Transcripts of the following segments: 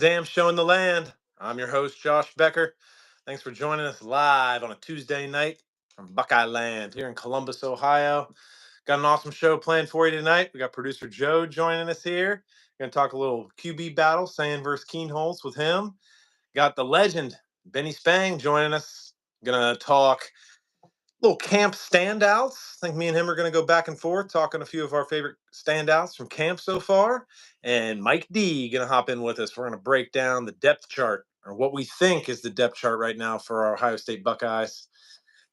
Exam Showing the Land. I'm your host, Josh Becker. Thanks for joining us live on a Tuesday night from Buckeye Land here in Columbus, Ohio. Got an awesome show planned for you tonight. We got producer Joe joining us here. Going to talk a little QB battle, Sayin versus Keenholz with him. Got the legend, Benny Spang, joining us. Going to talk little camp standouts. I think me and him are going to go back and forth talking a few of our favorite standouts from camp so far. And Mike D going to hop in with us. We're going to break down the depth chart, or what we think is the depth chart right now for our Ohio State Buckeyes.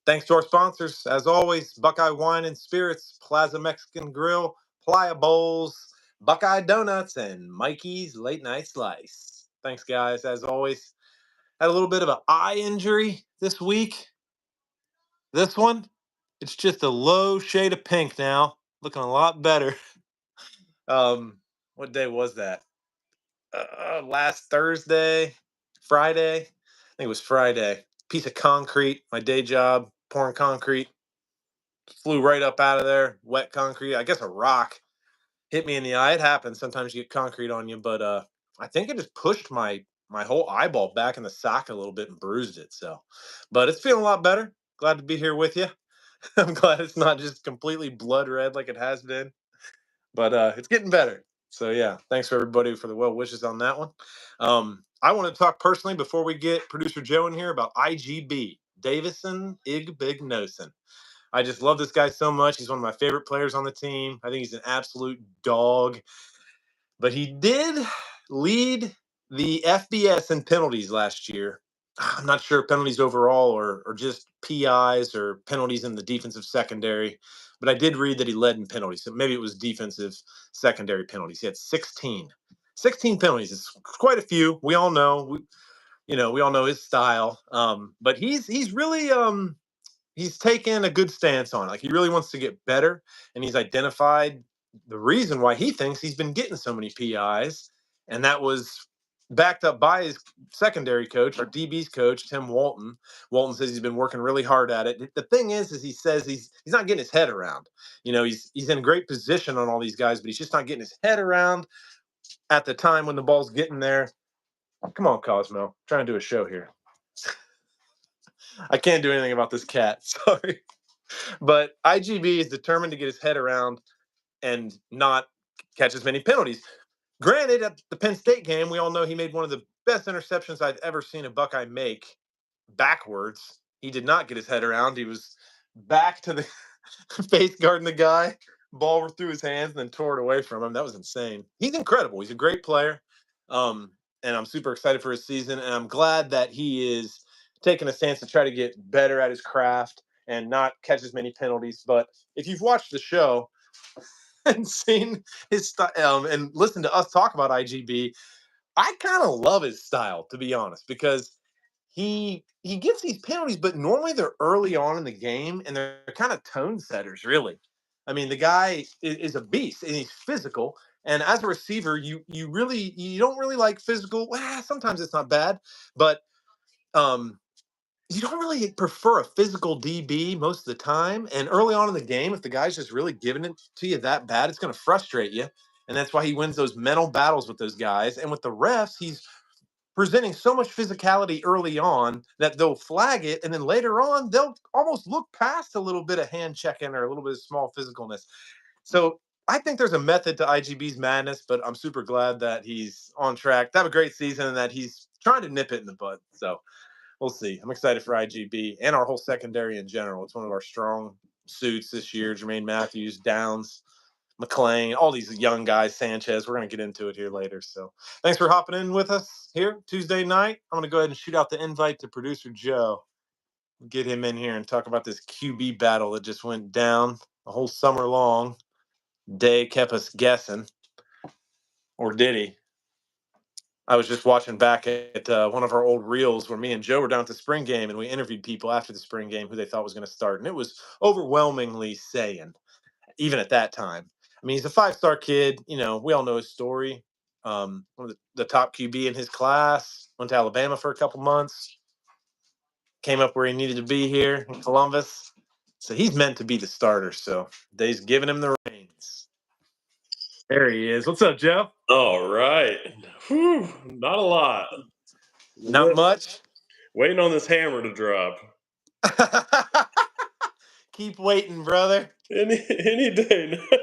Thanks to our sponsors, as always, Buckeye Wine and Spirits, Plaza Mexican Grill, Playa Bowls, Buckeye Donuts, and Mikey's Late Night Slice. Thanks, guys. As always, had a little bit of an eye injury this week. This one, it's just a low shade of pink now, looking a lot better. What day was that? Last Thursday, Friday. I think it was Friday. Piece of concrete, my day job, pouring concrete, flew right up out of there. Wet concrete. I guess a rock hit me in the eye. It happens. Sometimes you get concrete on you, but I think it just pushed my whole eyeball back in the socket a little bit and bruised it. So, but it's feeling a lot better. Glad to be here with you. I'm glad it's not just completely blood red like it has been, but it's getting better. So yeah, thanks for everybody for the well wishes on that one. I want to talk personally before we get producer Joe in here about IGB, Davison Igbinosun. I just love this guy so much. He's one of my favorite players on the team. I think he's an absolute dog. But he did lead the FBS in penalties last year. I'm not sure penalties overall or just PIs or penalties in the defensive secondary, but I did read that he led in penalties. So maybe it was defensive secondary penalties. He had 16. 16 penalties. It's quite a few. We all know. We all know his style. But he's really he's taken a good stance on it. Like, he really wants to get better, and he's identified the reason why he thinks he's been getting so many PIs, and that was backed up by his secondary coach, our DB's coach, Tim Walton. Walton says he's been working really hard at it. The thing is he says he's not getting his head around. He's in great position on all these guys, but he's just not getting his head around at the time when the ball's getting there. Come on, Cosmo. I'm trying to do a show here. I can't do anything about this cat. Sorry. But IGB is determined to get his head around and not catch as many penalties. Granted, at the Penn State game, we all know he made one of the best interceptions I've ever seen a Buckeye make backwards. He did not get his head around. He was back to the face guarding the guy. Ball through his hands and then tore it away from him. That was insane. He's incredible. He's a great player. And I'm super excited for his season. And I'm glad that he is taking a stance to try to get better at his craft and not catch as many penalties. But if you've watched the show and seen his style and listened to us talk about IGB, I kind of love his style, to be honest, because he gets these penalties, but normally they're early on in the game, and they're kind of tone setters, really. I mean, the guy is a beast, and he's physical. And as a receiver, you don't really like physical. Well, sometimes it's not bad, but you don't really prefer a physical DB most of the time. And early on in the game, if the guy's just really giving it to you that bad, it's going to frustrate you. And that's why he wins those mental battles with those guys. And with the refs, he's presenting so much physicality early on that they'll flag it. And then later on, they'll almost look past a little bit of hand checking or a little bit of small physicalness. So I think there's a method to IGB's madness, but I'm super glad that he's on track to have a great season and that he's trying to nip it in the bud. So we'll see. I'm excited for IGB and our whole secondary in general. It's one of our strong suits this year. Jermaine Matthews, Downs, McLean, all these young guys, Sanchez. We're going to get into it here later. So thanks for hopping in with us here Tuesday night. I'm going to go ahead and shoot out the invite to producer Joe. Get him in here and talk about this QB battle that just went down a whole summer long. Day kept us guessing. Or did he? I was just watching back at one of our old reels where me and Joe were down at the spring game, and we interviewed people after the spring game who they thought was going to start. And it was overwhelmingly Sayin, even at that time. I mean, he's a 5-star kid. We all know his story. One of the top QB in his class. Went to Alabama for a couple months. Came up where he needed to be here in Columbus. So he's meant to be the starter. So they's giving him the reins. There he is. What's up, Joe? All right. Whew, not a lot. Not much. Waiting on this hammer to drop. Keep waiting, brother. Any day now.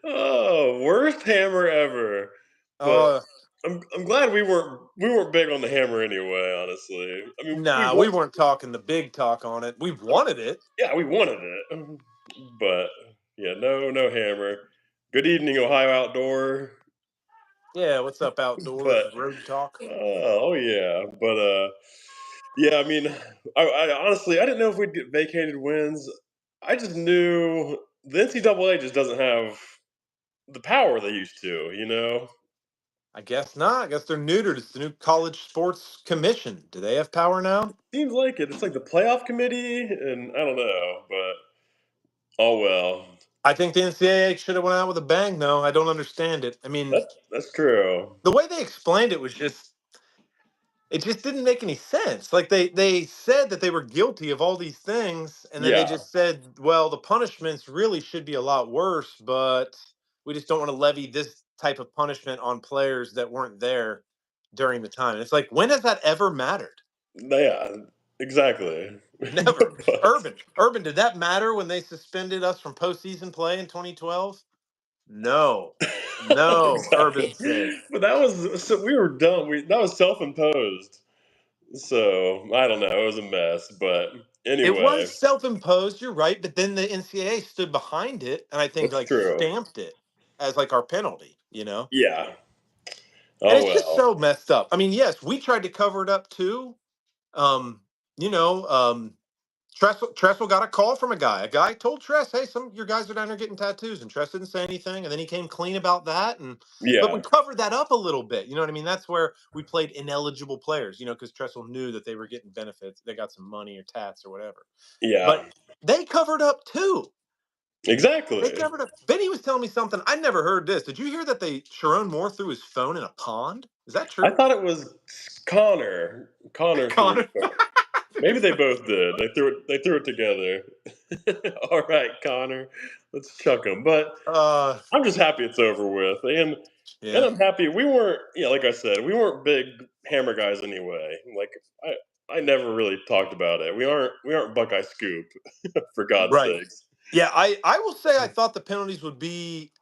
Oh, worst hammer ever. But Oh, I'm glad we weren't big on the hammer anyway. Honestly, I mean nah, we weren't talking the big talk on it. We wanted it. yeah, we wanted it, but yeah, no hammer. Good evening, Ohio Outdoor. Yeah, what's up, outdoors? But Road talk. oh yeah, but yeah, I mean, I honestly I didn't know if we'd get vacated wins. I just knew the NCAA just doesn't have the power they used to. I guess not. I guess they're neutered. It's the new College Sports Commission. Do they have power now? Seems like it. It's like the playoff committee, and I don't know, but oh well. I think the NCAA should have went out with a bang, though. I don't understand it. I mean, That's true. the way they explained it was it just didn't make any sense. Like they said that they were guilty of all these things, and then they Yeah, just said, well, the punishments really should be a lot worse, but we just don't want to levy this type of punishment on players that weren't there during the time. And it's like, when has that ever mattered? yeah, exactly. Never. But Urban, did that matter when they suspended us from postseason play in 2012? No. No, Urban exactly. said. But that was so we were done. That was self-imposed. So I don't know. It was a mess. But It anyway, was self-imposed, you're right, but then the NCAA stood behind it and I think that's like true. stamped it as like our penalty, you know? Yeah. And Oh it's just well. so messed up. I mean, yes, we tried to cover it up too. Um, you know, Tressel got a call from a guy. A guy told Tress, "Hey, some of your guys are down there getting tattoos," and Tress didn't say anything. And then he came clean about that. But we Yeah. covered that up a little bit. You know what I mean? That's where we played ineligible players. You know, because Tressel knew that they were getting benefits. They got some money or tats or whatever. Yeah. But they covered up too. They Exactly. covered up. Benny was telling me something. I never heard this. Did you hear that Sharon Moore threw his phone in a pond? Is that I true? thought it was Connor. Connor threw his Connor phone. threw Maybe his they phone. both did. They threw it together. All right, Connor. Let's chuck him. But Uh, I'm just happy it's over with. And yeah. I'm happy we weren't, like I said, we weren't big hammer guys anyway. Like I never really talked about it. We aren't Buckeye Scoop, for God's Right. sakes. Yeah, I will say I thought the penalties would be.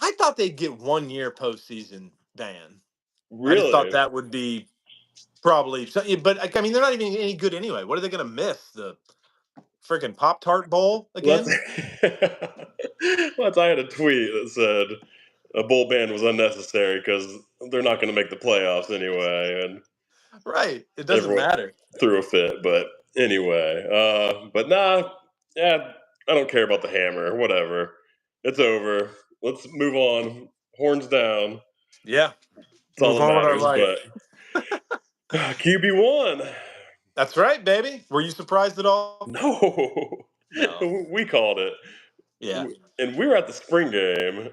I thought they'd get 1 year postseason ban. I just thought Really? that would be probably. Yeah, but I mean, they're not even any good anyway. What are they going to miss? The freaking Pop Tart Bowl Well, again? I had a tweet that said a bowl ban was unnecessary because they're not going to make the playoffs anyway, and Right. It doesn't everyone matter. threw a fit. But anyway, but nah, yeah, I don't care about the hammer. Whatever, it's over. Let's move on. Horns down. Yeah. That's all Move that on with our matters. life. But QB1, That's right, baby. Were you surprised at all? no, No. we called it, Yeah. and we were at the spring game.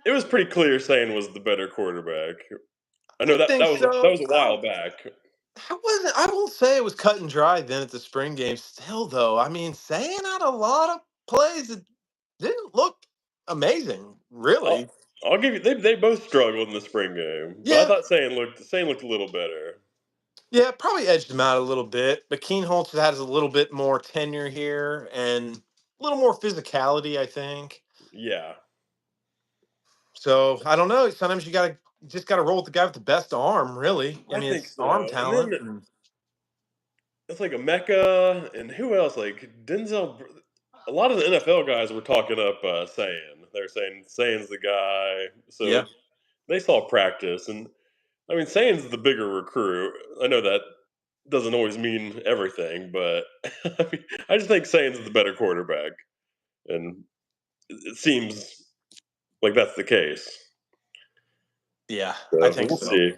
It was pretty clear Sayin was the better quarterback. I know I that think that so. was a while back. I won't say it was cut and dry then at the spring game. Still, though, I mean, saying had a lot of plays that didn't look amazing, I'll, really. I'll give you they both struggled in the spring game, but I Yeah, thought Sayin looked a little better. yeah, probably edged him out a little bit. But Keenholz has a little bit more tenure here and a little more physicality, I think. Yeah, So I don't know. Sometimes just gotta roll with the guy with the best arm, really. I I mean, think it's arm so. And talent. then it's like a Mecca and who else? Like Denzel. A lot of the NFL guys were talking up Sayin. They're saying Sayin's the guy. So Yeah, they saw practice, and I mean Sayin's the bigger recruit. I know that doesn't always mean everything, but I just think Sayin's the better quarterback, and it seems like that's the case. yeah, I So think we'll so. see.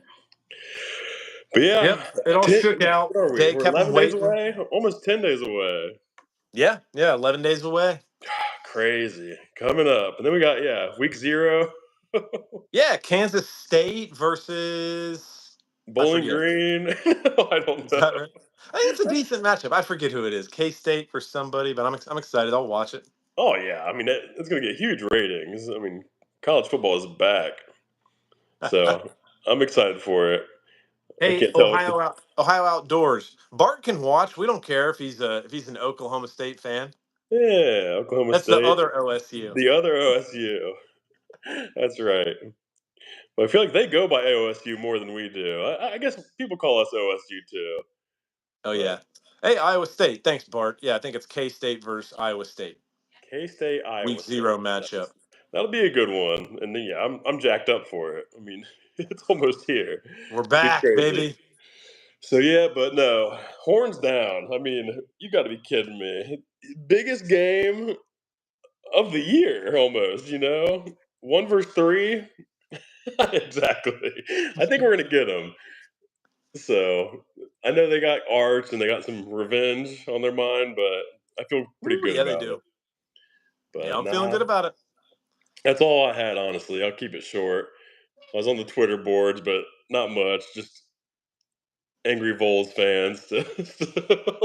But yeah, Yep, it all shook out. what are we? They We're kept him 11 days waiting. away, almost 10 days away. Yeah, yeah, 11 days away. Crazy coming up, and then we got week 0, Yeah, Kansas State versus I Bowling forget. Green. I don't Is know. that right? I think it's a decent matchup. I forget who it is. K State for somebody, but I'm excited. I'll watch it. Oh yeah, I mean it's going to get huge ratings. I mean college football is back. So I'm excited for it. I Hey, can't tell. Ohio Outdoors. Bart can watch. We don't care if he's an Oklahoma State fan. Yeah, Oklahoma That's the State, other OSU. the other OSU. That's right. But I feel like they go by OSU more than we do. I guess people call us OSU too. Oh But yeah. Hey, Iowa State. Thanks, Bart. Yeah, I think it's K State versus Iowa State. K State, Week Iowa 0 State. matchup. That'll be a good one. And then, yeah, I'm jacked up for it. I mean, it's almost here. We're Be back, crazy. baby. So yeah, but no, horns down. I mean, you got to be kidding me. Biggest game of the year, almost. 1 versus 3. Exactly. I think we're gonna get them. So I know they got arch and they got some revenge on their mind, but I feel pretty Ooh, good yeah, they about do. it. Yeah, But I'm feeling nah, good about it. that's all I had. Honestly, I'll keep it short. I was on the Twitter boards, but not much. Just angry Vols fans.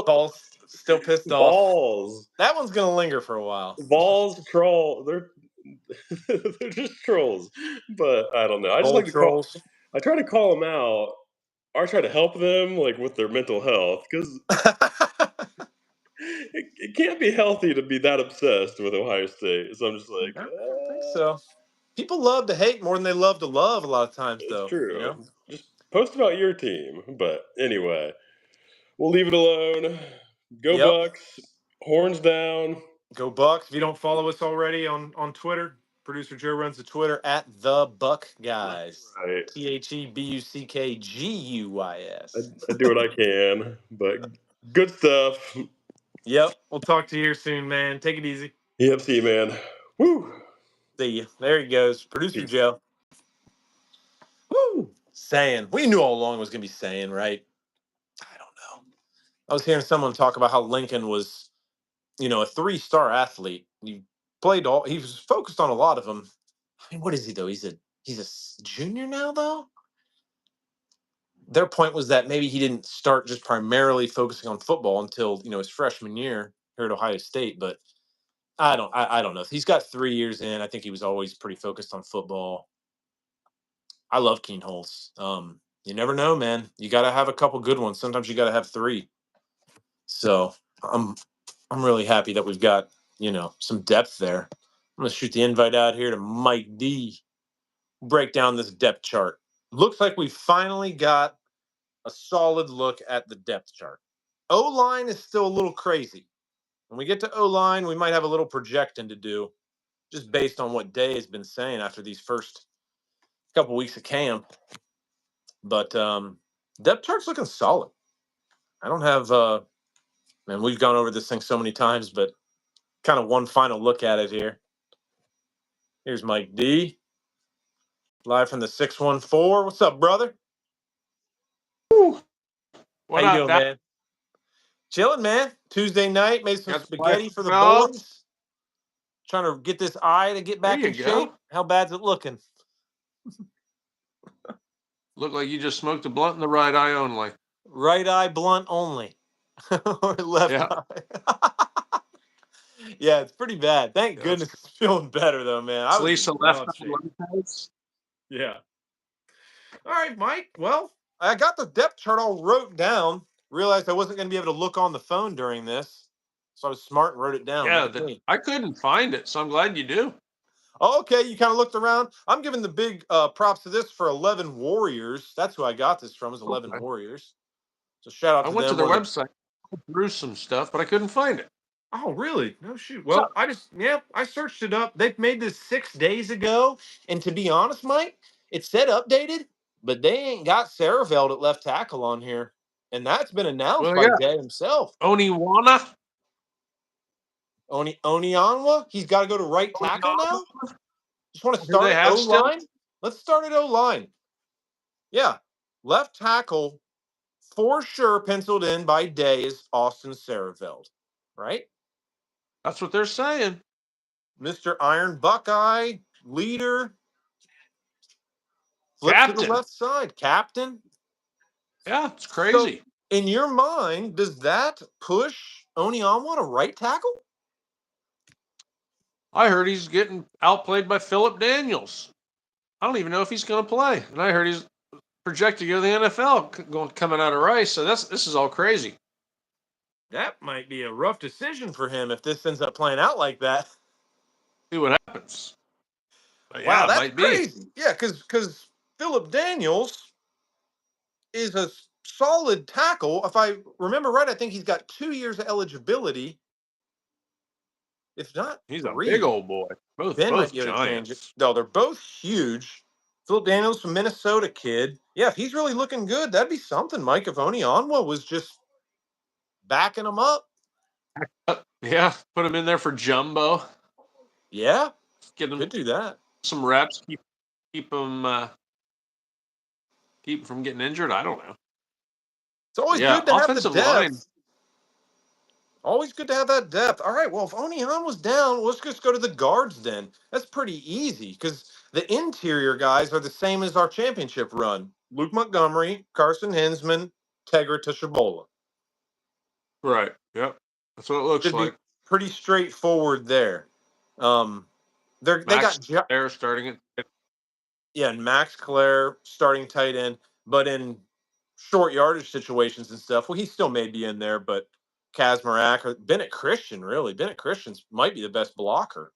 Ball's still pissed off. Vols, That one's gonna linger for a while. Vols troll. They're just trolls. But I don't know. I just Bold like to call. trolls. I try to call them out. Or try to help them like with their mental health because it can't be healthy to be that obsessed with Ohio State. So I'm just like, I don't think so. People love to hate more than they love to love a lot of times, it's though. true. Just post about your team. But anyway, we'll leave it alone. Go Yep. Bucks. Horns down. Go Bucks. If you don't follow us already on Twitter, producer Joe runs the Twitter at the Buck That's Guys. right. TheBuckGuys. I do what I can. But good stuff. Yep. We'll talk to you here soon, man. Take it easy. Yep, see you, man. Woo. See you. There he goes. Producer Peace. Joe. Woo. Sayin. We knew all along it was going to be Sayin, right? I don't know. I was hearing someone talk about how Lincoln was, a 3-star athlete. He was focused on a lot of them. I mean, what is he though? He's a junior now though. Their point was that maybe he didn't start just primarily focusing on football until his freshman year here at Ohio State. But I don't know. He's got 3 years in. I think he was always pretty focused on football. I love Keen Holtz. You never know, man. You got to have a couple good ones. Sometimes you got to have 3. So I'm really happy that we've got some depth there. I'm gonna shoot the invite out here to Mike D. Break down this depth chart. Looks like we finally got a solid look at the depth chart. O line is still a little crazy. When we get to O line, we might have a little projecting to do, just based on what Day has been saying after these first couple weeks of camp. But depth chart's looking solid. I don't have, man, we've gone over this thing so many times, but kind of one final look at it here. Here's Mike D. Live from the 614. What's up, brother? What How you up, doing, Doc? man? Chilling, man. Tuesday night, made some Got the spaghetti wife for the well? boys. Trying to get this eye to get There back you in go. shape. How bad's it looking? Look like you just smoked a blunt in the right eye only. Right eye blunt only. Or left Yeah. eye. Yeah, it's pretty bad. Thank Yeah, goodness it's feeling better though, man. I It's was Lisa in left bad eye, shape. left eyes. Yeah. All right, Mike. Well, I got the depth chart all wrote down. Realized I wasn't going to be able to look on the phone during this. So I was smart and wrote it down. Yeah, Look at me. I couldn't find it, so I'm glad you do. Oh, okay, you kind of looked around. I'm giving the big props to this for 11 Warriors. That's who I got this from, is 11 Okay. Warriors. So shout out I to went to them. their website, through some stuff, but I couldn't find it. Oh, really? No shoot. So, Well, I searched it up. They made this 6 days ago, and to be honest, Mike, it said updated, but they ain't got Saraveld at left tackle on here, and that's been announced well, by yeah, Day himself. Oniwana. Onyanwa, he's got to go to right tackle now. Just want to Who start they at have O still? line. Let's start at O line. Yeah, left tackle for sure penciled in by Day is Austin Saraveld, right? That's what they're saying. Mr. Iron Buckeye, leader, flip to the Captain. left side, captain. Yeah, it's So, crazy. in your mind, does that push Onyanwa to right tackle? I heard he's getting outplayed by Philip Daniels. I don't even know if he's going to play. And I heard he's projected to go to the NFL coming out of Rice. So this is all crazy. That might be a rough decision for him if this ends up playing out like that. See what happens. But Wow, yeah, it that's might be. crazy. Yeah, because Phillip Daniels is a solid tackle. If I remember right, I think he's got 2 years of eligibility. If not He's a 3. big old boy. Ben might Both be able to change it. giants. No, they're both huge. Phillip Daniels from Minnesota kid. Yeah, if he's really looking good, that'd be something, Mike, if Onyanwa was just backing him up. Yeah, put him in there for jumbo. Yeah, Get him could do that. some reps. Keep him from getting injured. I don't know. It's always Yeah, good to have the offensive depth. line. Always good to have that depth. All right, well, if Onyan was down, let's just go to the guards then. That's pretty easy because the interior guys are the same as our championship run. Luke Montgomery, Carson Hinsman, Tegra Tishabola. Right. Yep. That's what it looks Should be like. pretty straightforward there. They Max got there starting it. Yeah, and Max Clare starting tight end, but in short yardage situations and stuff, well, he still may be in there, but Kazmarak or Bennett Christian, really. Bennett Christian might be the best blocker.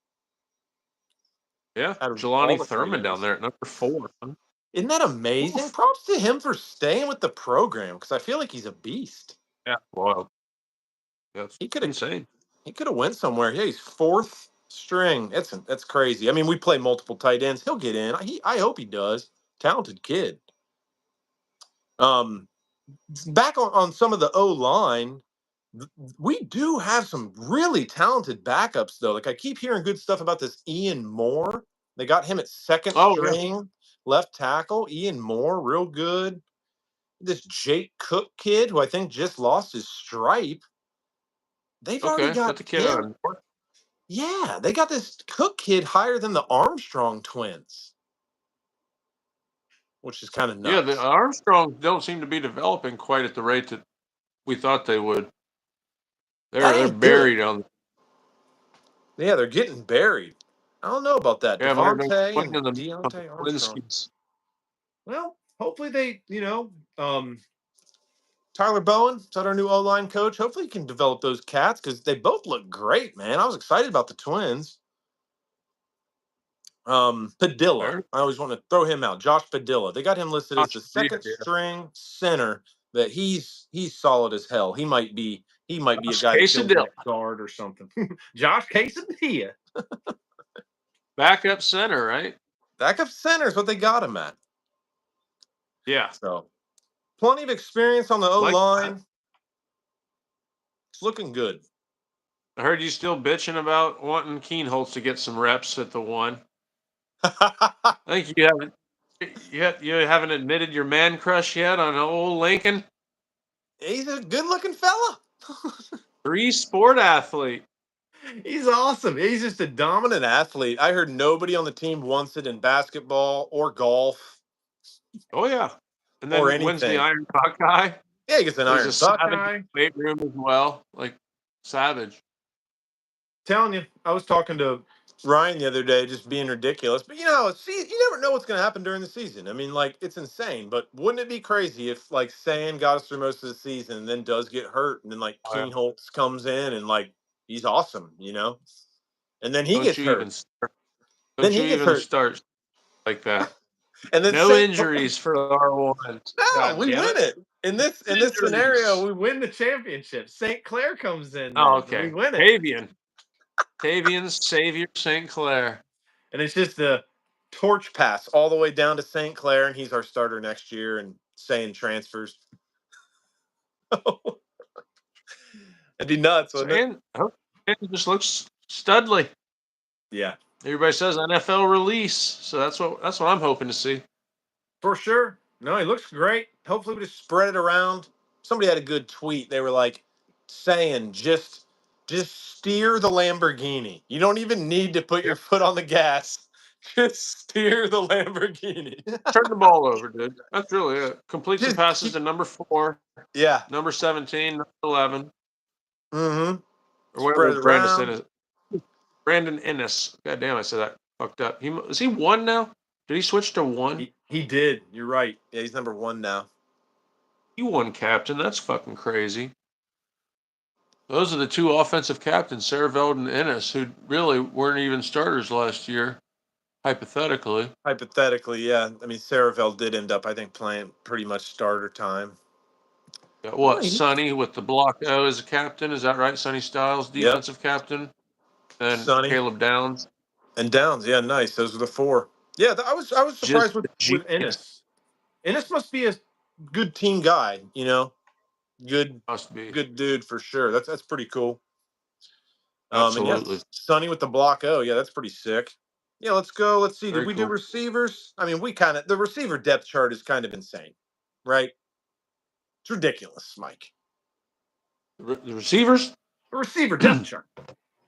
Yeah. Out of all Jelani the tight Thurman down ends. there at number 4. Isn't that amazing? Oof. Props to him for staying with the program because I feel like he's a beast. Yeah. Wow. That's He could have insane. He could have went somewhere. Yeah, he's 4th string. That's crazy. I mean, we play multiple tight ends. He'll get in. I hope he does. Talented kid. Back on some of the O line, we do have some really talented backups though. Like I keep hearing good stuff about this Ian Moore. They got him at 2nd Oh, yeah. string left tackle. Ian Moore, real good. This Jake Cook kid, who I think just lost his stripe. They've already Okay. Got got the kid him. on board. Yeah, they got this Cook kid higher than the Armstrong twins, which is kind of Yeah, nuts. the Armstrongs don't seem to be developing quite at the rate that we thought they would. That They're ain't good. buried on. Yeah, they're getting buried. I don't know about that. Yeah, I've heard them Devontae playing and in the Deontay Armstrong. Twinskies. Well, hopefully they, Tyler Bowen, is that our new O-line coach? Hopefully he can develop those cats because they both look great, man. I was excited about the twins. Padilla. I always want to throw him out. Josh Padilla. They got him listed as the 2nd string center. That he's solid as hell. He might be a guy that kills that guard or something. Josh Quesadilla. Backup center, right? Backup center is what they got him at. Yeah. So plenty of experience on the O-line. It's looking good. I heard you still bitching about wanting Keenholz to get some reps at the 1. I think you haven't admitted your man crush yet on old Lincoln. He's a good-looking fella. 3-sport athlete. He's awesome. He's just a dominant athlete. I heard nobody on the team wants it in basketball or golf. Oh yeah, and then or when's the anything. Iron Buckeye? Yeah, he gets an Iron There's a Buckeye. Savage weight room as well, like Savage. Telling you, I was talking to Ryan the other day, just being ridiculous. But you never know what's going to happen during the season. I mean, like, it's insane. But wouldn't it be crazy if, like, Sayin got us through most of the season and then does get hurt, and then like Keenholz comes in and like he's awesome, and then he gets hurt. Don't you even start like that. And then no injuries for R1. No, we win it. In this scenario, we win the championship. St. Clair comes in. Oh, okay. We win it. Tavian's Savior St. Clair. And it's just a torch pass all the way down to St. Clair, and he's our starter next year, and Sayin transfers. It'd be nuts, wouldn't it? It just looks studly. Yeah. Everybody says NFL release, so that's what I'm hoping to see. For sure. No, he looks great. Hopefully we just spread it around. Somebody had a good tweet. They were like saying just steer the Lamborghini. You don't even need to put your foot on the gas. Just steer the Lamborghini. Turn the ball over, dude. That's really it. Complete some passes to number 4. Yeah. Number 17, number 11. Mm-hmm. Or whatever Brandon Ennis. God damn, I said that fucked up. Is he 1 now? Did he switch to 1? He did. You're right. Yeah, he's number 1 now. He won captain. That's fucking crazy. Those are the 2 offensive captains, Sareveld and Ennis, who really weren't even starters last year, hypothetically. Hypothetically, yeah. I mean, Saravell did end up, I think, playing pretty much starter time. Got what? Right. Sonny with the block O as a captain. Is that right? Sonny Styles, defensive captain. Then Sonny. Caleb Downs. And Downs, yeah, nice. Those are the 4. Yeah, I was surprised with Ennis. Ennis must be a good team guy, you know. Good dude for sure. That's pretty cool. Absolutely. And yes, Sonny with the block O. Yeah, that's pretty sick. Yeah, let's go. Let's see. Very Did we cool. do receivers? I mean, the receiver depth chart is kind of insane, right? It's ridiculous, Mike. The receivers? The receiver depth chart.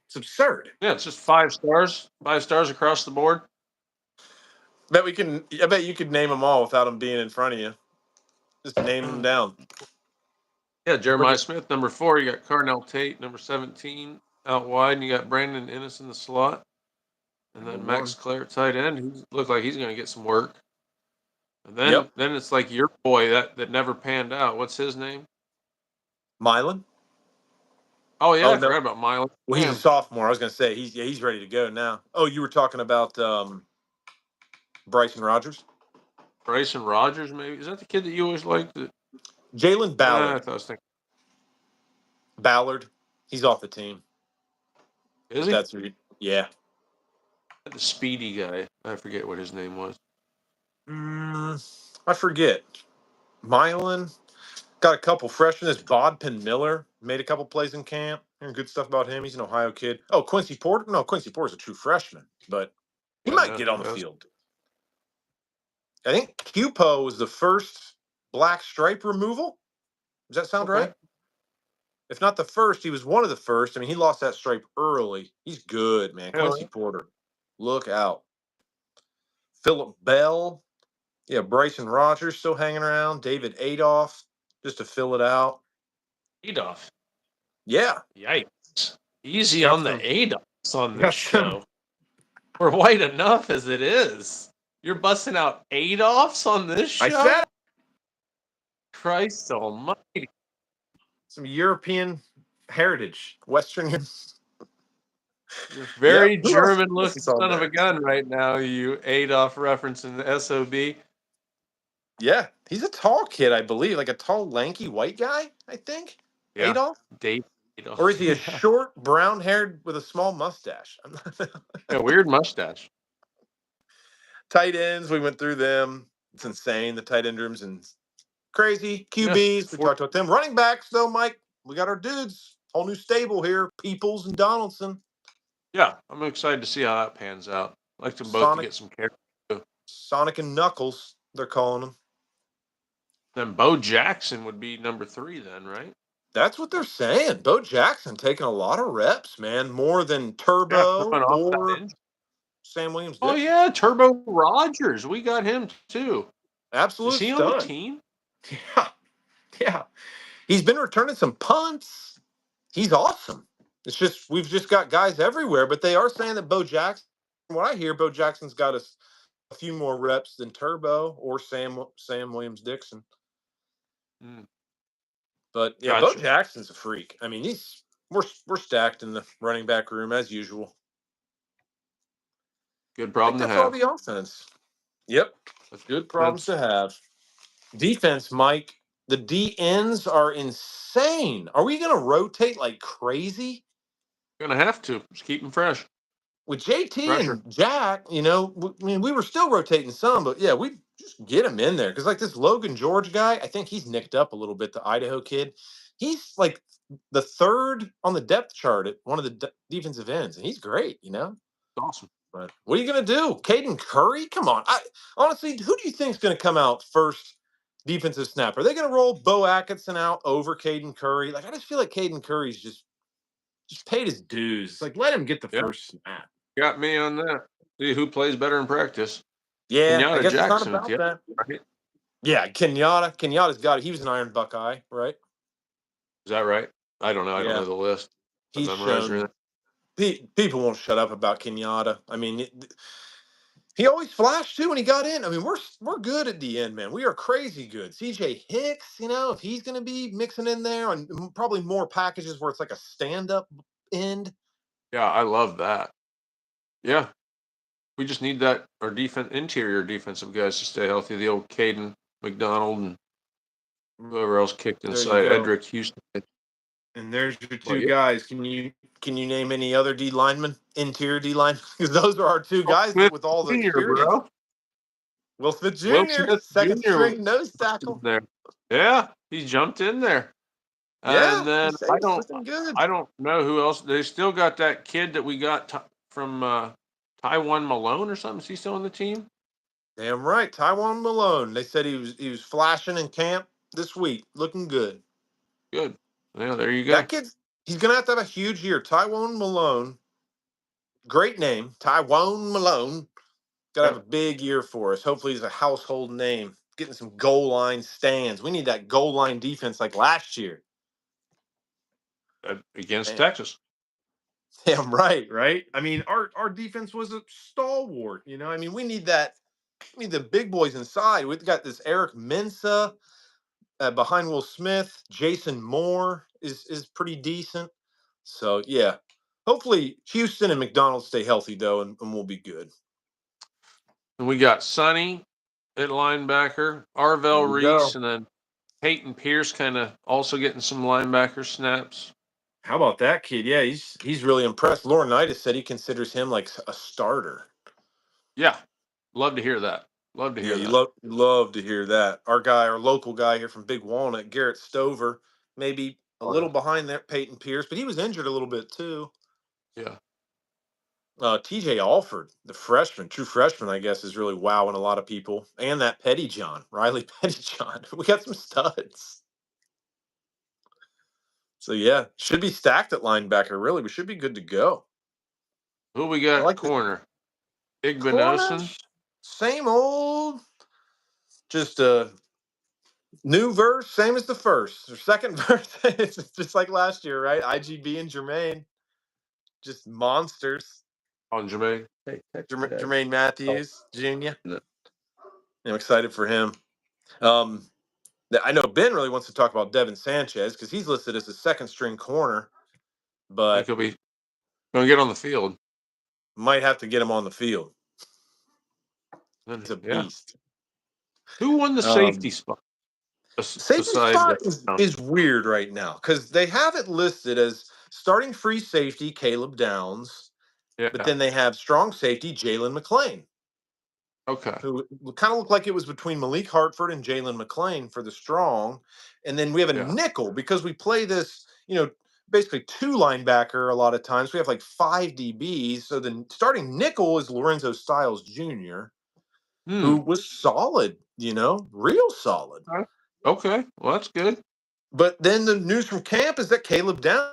It's absurd. Yeah, it's just 5 stars. 5 stars across the board. I bet you could name them all without them being in front of you. Just name them down. Yeah, Jeremiah Smith, number 4. You got Carnell Tate, number 17, out wide. And you got Brandon Ennis in the slot. And then Max Clare, tight end. He looked like he's going to get some work. And then it's like your boy that never panned out. What's his name? Mylan. Oh, yeah, I forgot about Mylan. Well, he's a sophomore. I was going to say, he's ready to go now. Oh, you were talking about Bryson Rogers? Bryson Rogers, maybe? Is that the kid that you always liked? Jalen Ballard. I thought I was thinking. Ballard. He's off the team. Is he? Yeah. The speedy guy. I forget what his name was. I forget. Mylan. Got a couple freshmen. This Bodpin Miller made a couple plays in camp. Hearing good stuff about him. He's an Ohio kid. Oh, Quincy Porter? No, Quincy Porter's a true freshman, but he might get on the field. I think Cupo was the first black stripe removal. Does that sound right? If not the first, he was one of the first. I mean, he lost that stripe early. He's good, man. Quincy Porter. Look out. Phillip Bell. Yeah, Bryson Rogers still hanging around. David Adolph, just to fill it out. Adolph? Yeah. Yikes. Easy on the Adolphs on this show. We're white enough as it is. You're busting out Adolphs on this show? I said it. Christ almighty. Some European heritage. Western. You're very German-looking son of a gun right now, you Adolf referencing the SOB. Yeah, he's a tall kid, I believe. Like a tall, lanky white guy, I think. Yeah. Adolf? Dave Adolf. Or is he a short, brown-haired with a small mustache? Yeah, weird mustache. Tight ends, we went through them. It's insane. The tight end rooms and crazy. QBs, we talked about them. Running backs, though, Mike, we got our dudes. Whole new stable here. Peoples and Donaldson. Yeah, I'm excited to see how that pans out. I'd like them both to get some care. Sonic and Knuckles, they're calling them. Then Bo Jackson would be number 3 then, right? That's what they're saying. Bo Jackson taking a lot of reps, man. More than Turbo or Sam Williams. Oh, yeah, Turbo Rogers. We got him, too. Absolute Is he stud. on the team? Yeah. He's been returning some punts. He's awesome. It's just, we've just got guys everywhere, but they are saying that Bo Jackson, from what I hear, Bo Jackson's got a few more reps than Turbo or Sam Williams-Dixon. But yeah, Bo Jackson's a freak. I mean, we're stacked in the running back room as usual. Good problem to have. That's all the offense. Yep. That's good problems to have. Defense, Mike. The DNs are insane. Are we going to rotate like crazy? Going to have to. Just keep them fresh. With JT and Jack, you know, I mean, we were still rotating some, but yeah, we just get him in there. Because like this Logan George guy, I think he's nicked up a little bit, the Idaho kid. He's like the 3rd on the depth chart at one of the defensive ends, and he's great, you know? Awesome. But what are you going to do? Caden Curry? Come on. Honestly, who do you think is going to come out first defensive snap? Are they going to roll Bo Atkinson out over Caden Curry? Like, I just feel like Caden Curry's just paid his dues. It's like, let him get the first snap. Got me on that. See who plays better in practice. Yeah, Kenyatta I guess Jackson, it's not about that. Right? Yeah, Kenyatta's got it. He was an Iron Buckeye, right? Is that right? I don't know. I don't know the list. He's shown. People won't shut up about Kenyatta. I mean, He always flashed too when he got in. I mean, we're good at the end, man. We are crazy good. CJ Hicks, if he's going to be mixing in there on probably more packages where it's like a stand-up end. Yeah, I love that. Yeah. We just need that our interior defensive guys to stay healthy. The old Caden McDonald and whoever else kicked There you inside. go. Edric Houston. And there's your two guys. Can you name any other D linemen, interior D linemen? Because those are our two guys Smith with all the Jr., experience. bro. Will Smith Jr., Will Smith second Jr. string nose tackle. there. Yeah, he jumped in there. Yeah, And then he's looking good. I don't know who else. They still got that kid that we got from Taiwan Malone or something. Is he still on the team? Damn right, Taiwan Malone. They said he was flashing in camp this week, looking good. Good. Yeah, there you go. That kid, he's gonna have to have a huge year. Taiwan Malone, great name, Taiwan Malone. Gotta have a big year for us. Hopefully, he's a household name. Getting some goal line stands. We need that goal line defense like last year Against Texas. Damn right, right? I mean, our defense was a stalwart. I mean, we need that. We need the big boys inside. We've got this Eric Mensah behind Will Smith. Jason Moore is pretty decent. So yeah, hopefully Houston and McDonald stay healthy though, and we'll be good. And we got Sonny at linebacker, Arvell Reese, and then Peyton Pierce kind of also getting some linebacker snaps. How about that kid? Yeah, he's really impressed. Laurinaitis said he considers him like a starter. Yeah, love to hear that. Love to hear that. You love to hear that. Our local guy here from Big Walnut, Garrett Stover, maybe a little behind that Peyton Pierce, but he was injured a little bit too. Yeah. TJ Alford, the true freshman, I guess, is really wowing a lot of people. And that Riley Pettyjohn. We got some studs. So yeah, should be stacked at linebacker. Really, we should be good to go. Who we got at corner? Igbinosun. Same old, just a new verse, same as the first or second verse. It's just like last year, right? IGB and Jermaine, just monsters. On Jermaine. Jermaine Matthews Jr. No. I'm excited for him. I know Ben really wants to talk about Devin Sanchez because he's listed as a second string corner, but he'll be going to get on the field. Might have to get him on the field. He's a beast. Who won the safety spot? Safety spot is weird right now because they have it listed as starting free safety Caleb Downs, but then they have strong safety Jalen McClain. Okay. Who kind of looked like it was between Malik Hartford and Jalen McClain for the strong. And then we have a nickel because we play this, basically two linebacker a lot of times. We have like 5 DBs. So the starting nickel is Lorenzo Styles Jr., who was solid, real solid. Okay. Well, that's good. But then the news from camp is that Caleb Downs,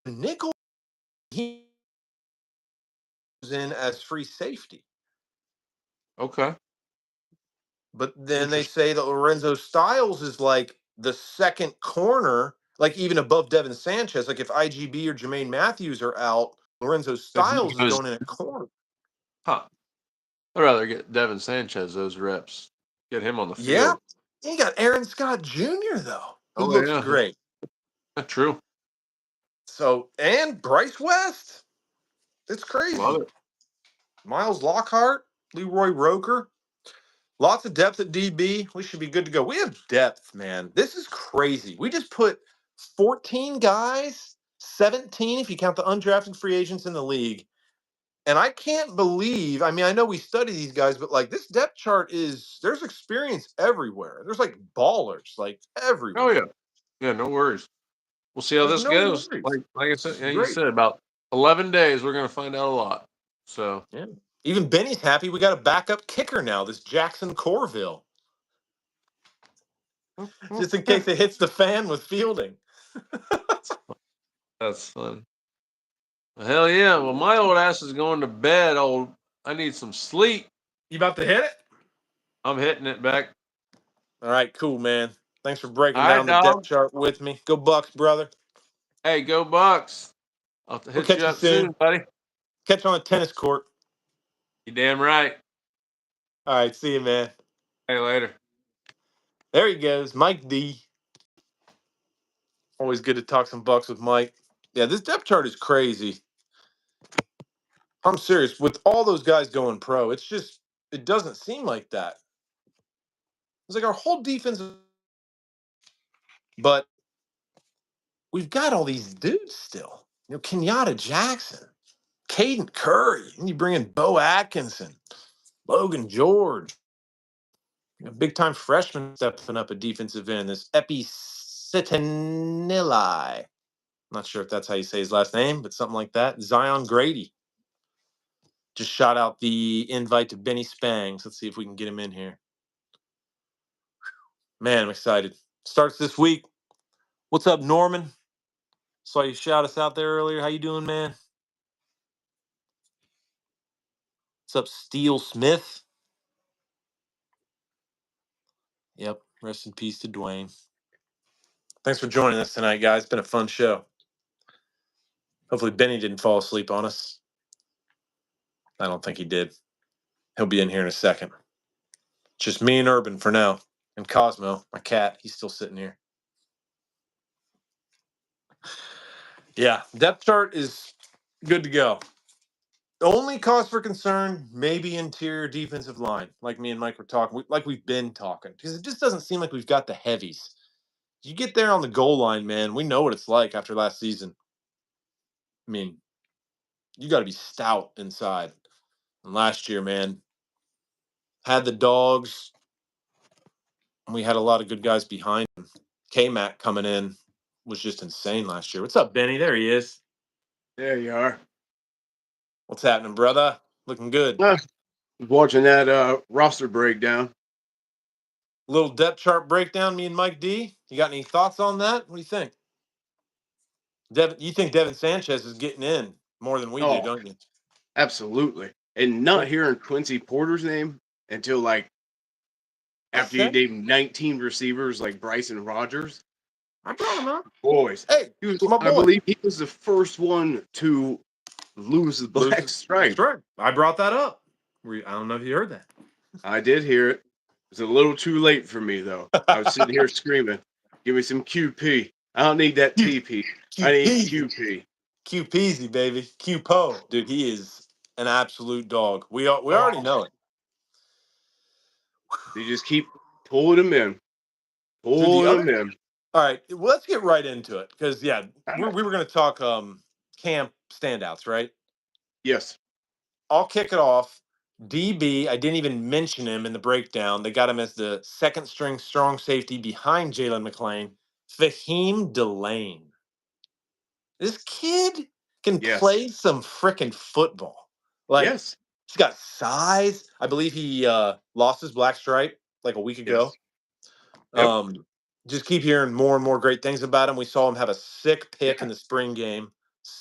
nickel, he was in as free safety. Okay. But then they say that Lorenzo Styles is like the second corner, like even above Devin Sanchez. Like if IGB or Jermaine Matthews are out, Lorenzo Styles is going in a corner. Huh. I'd rather get Devin Sanchez those reps. Get him on the field. Yeah. You got Aaron Scott Jr., though, who looks great. That's true. So, and Bryce West. It's crazy. Love it. Miles Lockhart, Leroy Roker. Lots of depth at DB. We should be good to go. We have depth, man. This is crazy. We just put 14 guys, 17 if you count the undrafted free agents in the league. And I can't believe, I know we study these guys, but like this depth chart there's experience everywhere. There's like ballers, like everywhere. Oh, yeah. Yeah, no worries. We'll see how this goes. Like I said, you said, about 11 days, we're going to find out a lot. So, yeah. Even Benny's happy we got a backup kicker now, this Jackson Corville. Just in case it hits the fan with fielding. That's fun. Well, hell yeah. Well, my old ass is going to bed. I need some sleep. You about to hit it? I'm hitting it back. All right, cool, man. Thanks for breaking down the depth chart with me. Go Bucks, brother. Hey, go Bucks. I'll hit you up soon, buddy. Catch you on a tennis court. You damn right. All right, see you, man. Hey, later. There he goes, Mike D. Always good to talk some Bucks with Mike. Yeah, this depth chart is crazy. I'm serious. With all those guys going pro, it doesn't seem like that. It's like our whole defense, but we've got all these dudes still. Kenyatta Jackson, Caden Curry, and you bring in Bo Atkinson, Logan George, a big-time freshman stepping up at defensive end. This Epi Sitanili. Not sure if that's how you say his last name, but something like that. Zion Grady. Just shot out the invite to Benny Spangs. Let's see if we can get him in here. Man, I'm excited. Starts this week. What's up, Norman? Saw you shout us out there earlier. How you doing, man? What's up, Steele Smith? Yep. Rest in peace to Dwayne. Thanks for joining us tonight, guys. It's been a fun show. Hopefully Benny didn't fall asleep on us. I don't think he did. He'll be in here in a second. Just me and Urban for now. And Cosmo, my cat, he's still sitting here. Yeah, depth chart is good to go. The only cause for concern, maybe interior defensive line, like me and Mike were talking, like we've been talking, because it just doesn't seem like we've got the heavies. You get there on the goal line, man, we know what it's like after last season. I mean, you got to be stout inside. And last year, man, had the dogs, and we had a lot of good guys behind him. K-Mac coming in was just insane last year. What's up, Benny? There he is. There you are. What's happening, brother? Looking good. Watching that roster breakdown. Little depth chart breakdown, me and Mike D. You got any thoughts on that? What do you think? You think Devin Sanchez is getting in more than we do, don't you? Absolutely. And not hearing Quincy Porter's name until like after you named 19 receivers like Bryson Rogers. I brought him up. Boys. Hey, my boy. I believe he was the first one to lose the black stripe. That's right. I brought that up. I don't know if you heard that. I did hear it. It's a little too late for me, though. I was sitting here screaming, give me some QP. I don't need that TP. I need QP. QPeasy, baby. QPO. Dude, he is an absolute dog. We already know it. They just keep pulling him in. Pulling him in. All right, well, let's get right into it. Because, yeah, we were going to talk camp standouts, right? Yes. I'll kick it off. DB, I didn't even mention him in the breakdown. They got him as the second string strong safety behind Jalen McClain. Fahim Delane. This kid can play some freaking football. Like, yes. He's got size. I believe he lost his black stripe like a week ago. Yes. Just keep hearing more and more great things about him. We saw him have a sick pick in the spring game.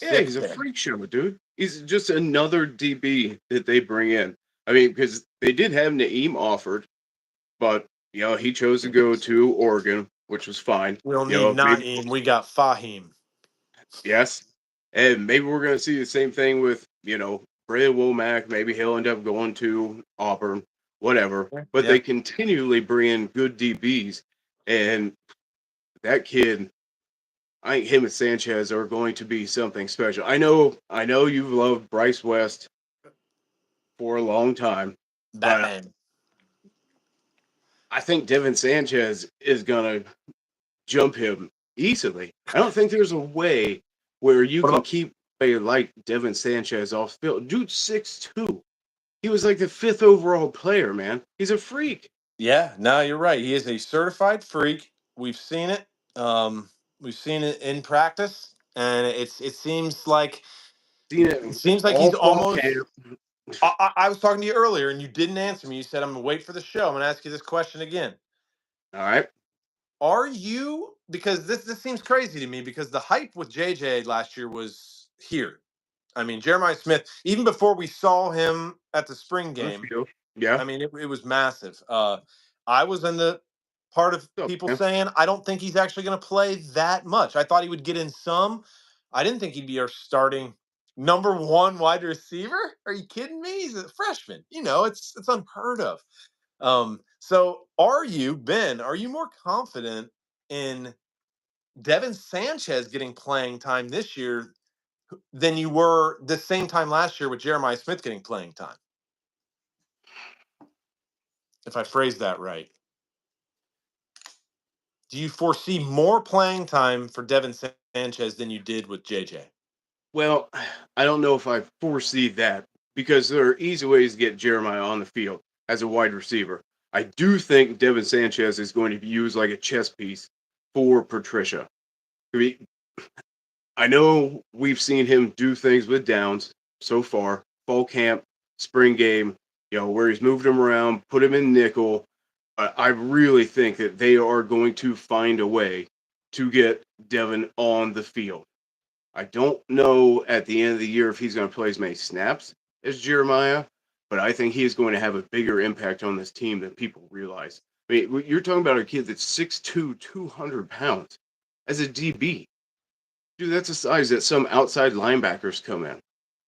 He's a freak show, dude. He's just another DB that they bring in. I mean, because they did have Naeem offered, but he chose to go to Oregon, which was fine. We don't need Naeem. We got Fahim. Yes. And maybe we're going to see the same thing with, Brad Womack. Maybe he'll end up going to Auburn, whatever. But they continually bring in good DBs. And that kid, I think him and Sanchez are going to be something special. I know you've loved Bryce West for a long time. Batman. But I think Devin Sanchez is going to jump him easily. I don't think there's a way where you can keep a like Devin Sanchez off the field. Dude's 6'2". He was like the 5th overall player, man. He's a freak. Yeah, no, you're right. He is a certified freak. We've seen it. We've seen it in practice, and it seems like he's almost. I was talking to you earlier, and you didn't answer me. You said, "I'm gonna wait for the show. I'm gonna ask you this question again." All right. Are you, because this seems crazy to me, because the hype with JJ last year was here. I mean, Jeremiah Smith, even before we saw him at the spring game, I mean, it was massive. I was in the part of people saying, I don't think he's actually going to play that much. I thought he would get in some. I didn't think he'd be our starting number 1 wide receiver? Are you kidding me? He's a freshman. It's unheard of. So are you more confident in Devin Sanchez getting playing time this year than you were the same time last year with Jeremiah Smith getting playing time? If I phrase that right. Do you foresee more playing time for Devin Sanchez than you did with JJ? Well, I don't know if I foresee that because there are easy ways to get Jeremiah on the field as a wide receiver. I do think Devin Sanchez is going to be used like a chess piece for Patricia. I mean, I know we've seen him do things with downs so far, fall camp, spring game, where he's moved him around, put him in nickel. I really think that they are going to find a way to get Devin on the field. I don't know at the end of the year if he's going to play as many snaps as Jeremiah, but I think he is going to have a bigger impact on this team than people realize. I mean, you're talking about a kid that's 6'2", 200 pounds as a DB. Dude, that's a size that some outside linebackers come in.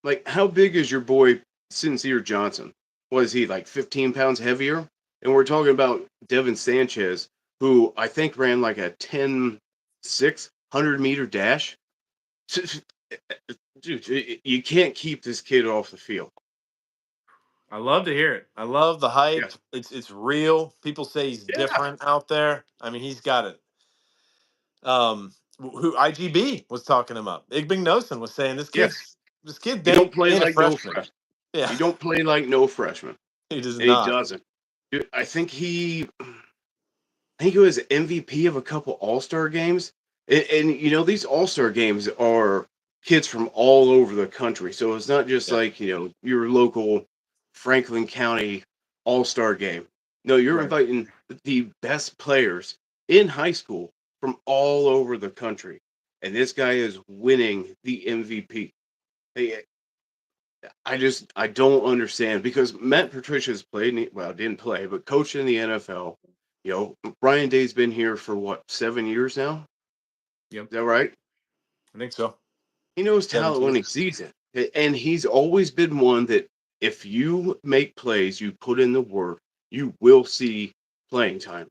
Like, how big is your boy Sincere Johnson? Was he like 15 pounds heavier? And we're talking about Devin Sanchez, who I think ran like a 10-6 100-meter dash. Dude, you can't keep this kid off the field. I love to hear it. I love the hype. Yeah. It's real. People say he's different out there. I mean, he's got it. Who IGB was talking him up. Igbinosun was saying this kid You don't play like no freshman. Yeah. You don't play like no freshman. He does and not. He doesn't. Dude, I think he was MVP of a couple All-Star games. And these All-Star games are kids from all over the country. So it's not just like, your local Franklin County All-Star game. No, you're inviting the best players in high school from all over the country. And this guy is winning the MVP. I don't understand because Matt Patricia's played, didn't play, but coached in the NFL. Brian Day's been here for what, 7 years now? Yep. Is that right? I think so. He knows talent when he sees it. And he's always been one that if you make plays, you put in the work, you will see playing time.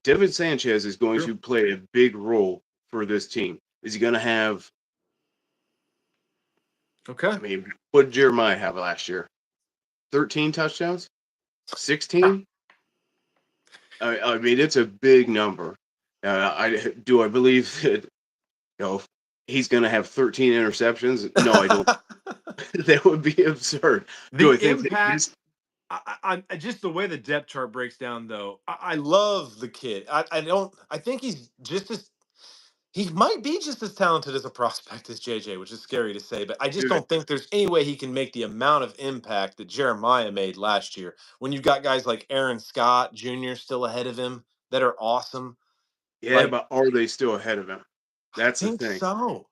Devin Sanchez is going to play a big role for this team. Is he going to have... Okay. I mean, what did Jeremiah have last year? 13 touchdowns? 16? I mean, it's a big number. I believe that he's going to have 13 interceptions? No, I don't. That would be absurd. The impact. I just the way the depth chart breaks down, though. I love the kid. I think he's just as. He might be just as talented as a prospect as JJ, which is scary to say, but I just don't think there's any way he can make the amount of impact that Jeremiah made last year. When you've got guys like Aaron Scott Jr. still ahead of him that are awesome. Yeah, but are they still ahead of him? That's the thing.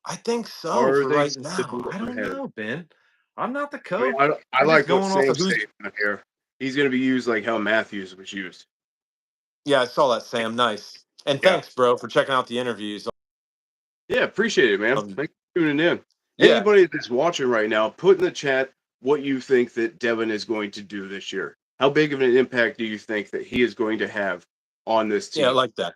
I think so. Are for they right still now? I don't ahead? know, Ben. I'm not the coach. I like what Sam's saying here. He's going to be used like how Matthews was used. Yeah, I saw that, Sam. Nice. And thanks, bro, for checking out the interviews. Yeah, appreciate it, man. Thanks for tuning in. Yeah. Anybody that's watching right now, put in the chat what you think that Devin is going to do this year. How big of an impact do you think that he is going to have on this team? Yeah, I like that.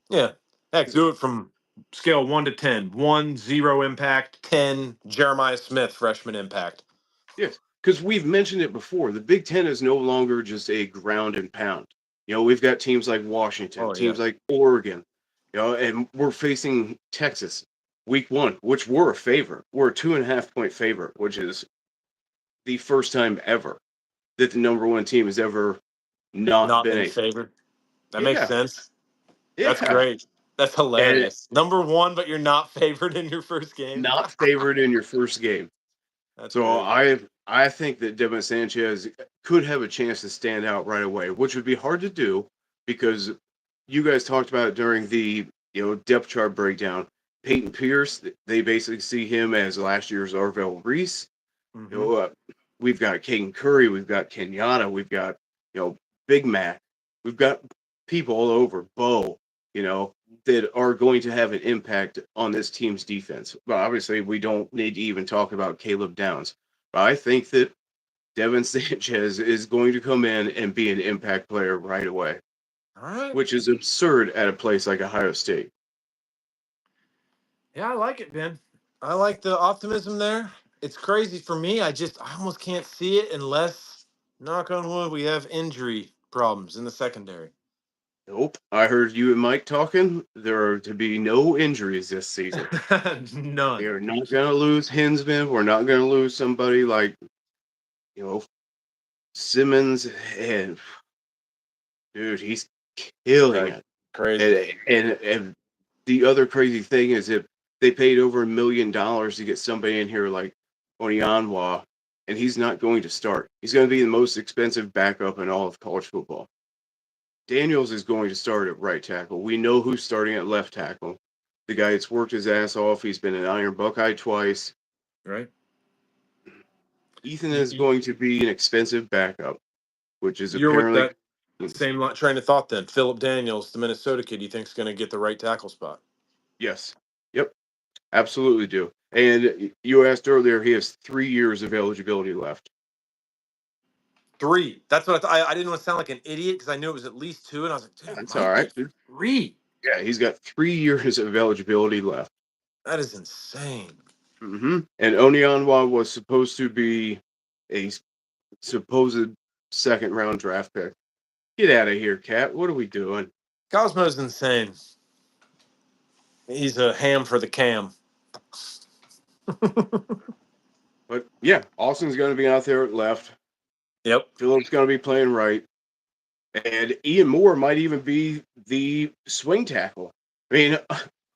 Yeah. Heck, do it from scale 1 to 10. 1, 0 impact. 10, Jeremiah Smith, freshman impact. Yes, because we've mentioned it before. The Big Ten is no longer just a ground and pound. We've got teams like Washington, teams like Oregon, and we're facing Texas week 1, which we're a favorite. We're a 2.5-point favorite, which is the first time ever that the number 1 team has ever not been favored. That makes sense. Yeah. That's great. That's hilarious. Number 1, but you're not favored in your first game. Not favored in your first game. That's so great. I think that Devin Sanchez could have a chance to stand out right away, which would be hard to do because you guys talked about it during the depth chart breakdown. Peyton Pierce, they basically see him as last year's Arvell Reese. Mm-hmm. We've got Caden Curry, we've got Kenyatta, we've got Big Mac, we've got people all over. Bo, that are going to have an impact on this team's defense. But obviously, we don't need to even talk about Caleb Downs. But I think that Devin Sanchez is going to come in and be an impact player right away, All right. which is absurd at a place like Ohio State. Yeah, I like it, Ben. I like the optimism there. It's crazy for me. I almost can't see it unless, knock on wood, we have injury problems in the secondary. Nope. I heard you and Mike talking. There are to be no injuries this season. None. We are not going to lose Hinsman. We're not going to lose somebody like, Simmons. And, dude, he's killing it. Crazy. And the other crazy thing is if they paid over $1 million to get somebody in here like Onyanwa, and he's not going to start. He's going to be the most expensive backup in all of college football. Daniels is going to start at right tackle. We know who's starting at left tackle. The guy that's worked his ass off. He's been an Iron Buckeye twice. Right. Ethan is going to be an expensive backup, which is You're apparently with that same train of thought then. Philip Daniels, the Minnesota kid, you think is going to get the right tackle spot? Yes. Yep. Absolutely do. And you asked earlier, he has 3 years of eligibility left. 3. That's what I didn't want to sound like an idiot because I knew it was at least 2, and I was like, dude, that's all right. 3. Yeah, he's got 3 years of eligibility left. That is insane. Mm-hmm. And Onyanwa was supposed to be a supposed second-round draft pick. Get out of here, Cat. What are we doing? Cosmo's insane. He's a ham for the cam. But yeah, Austin's going to be out there at left. Yep. Phillip's going to be playing right. And Ian Moore might even be the swing tackle. I mean,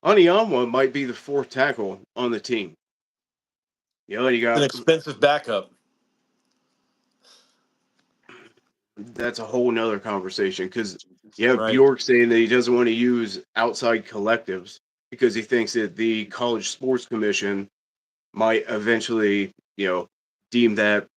Onyanwa might be the 4th tackle on the team. You got an expensive backup. That's a whole nother conversation because you have Right. Bjork saying that he doesn't want to use outside collectives because he thinks that the College Sports Commission might eventually, deem that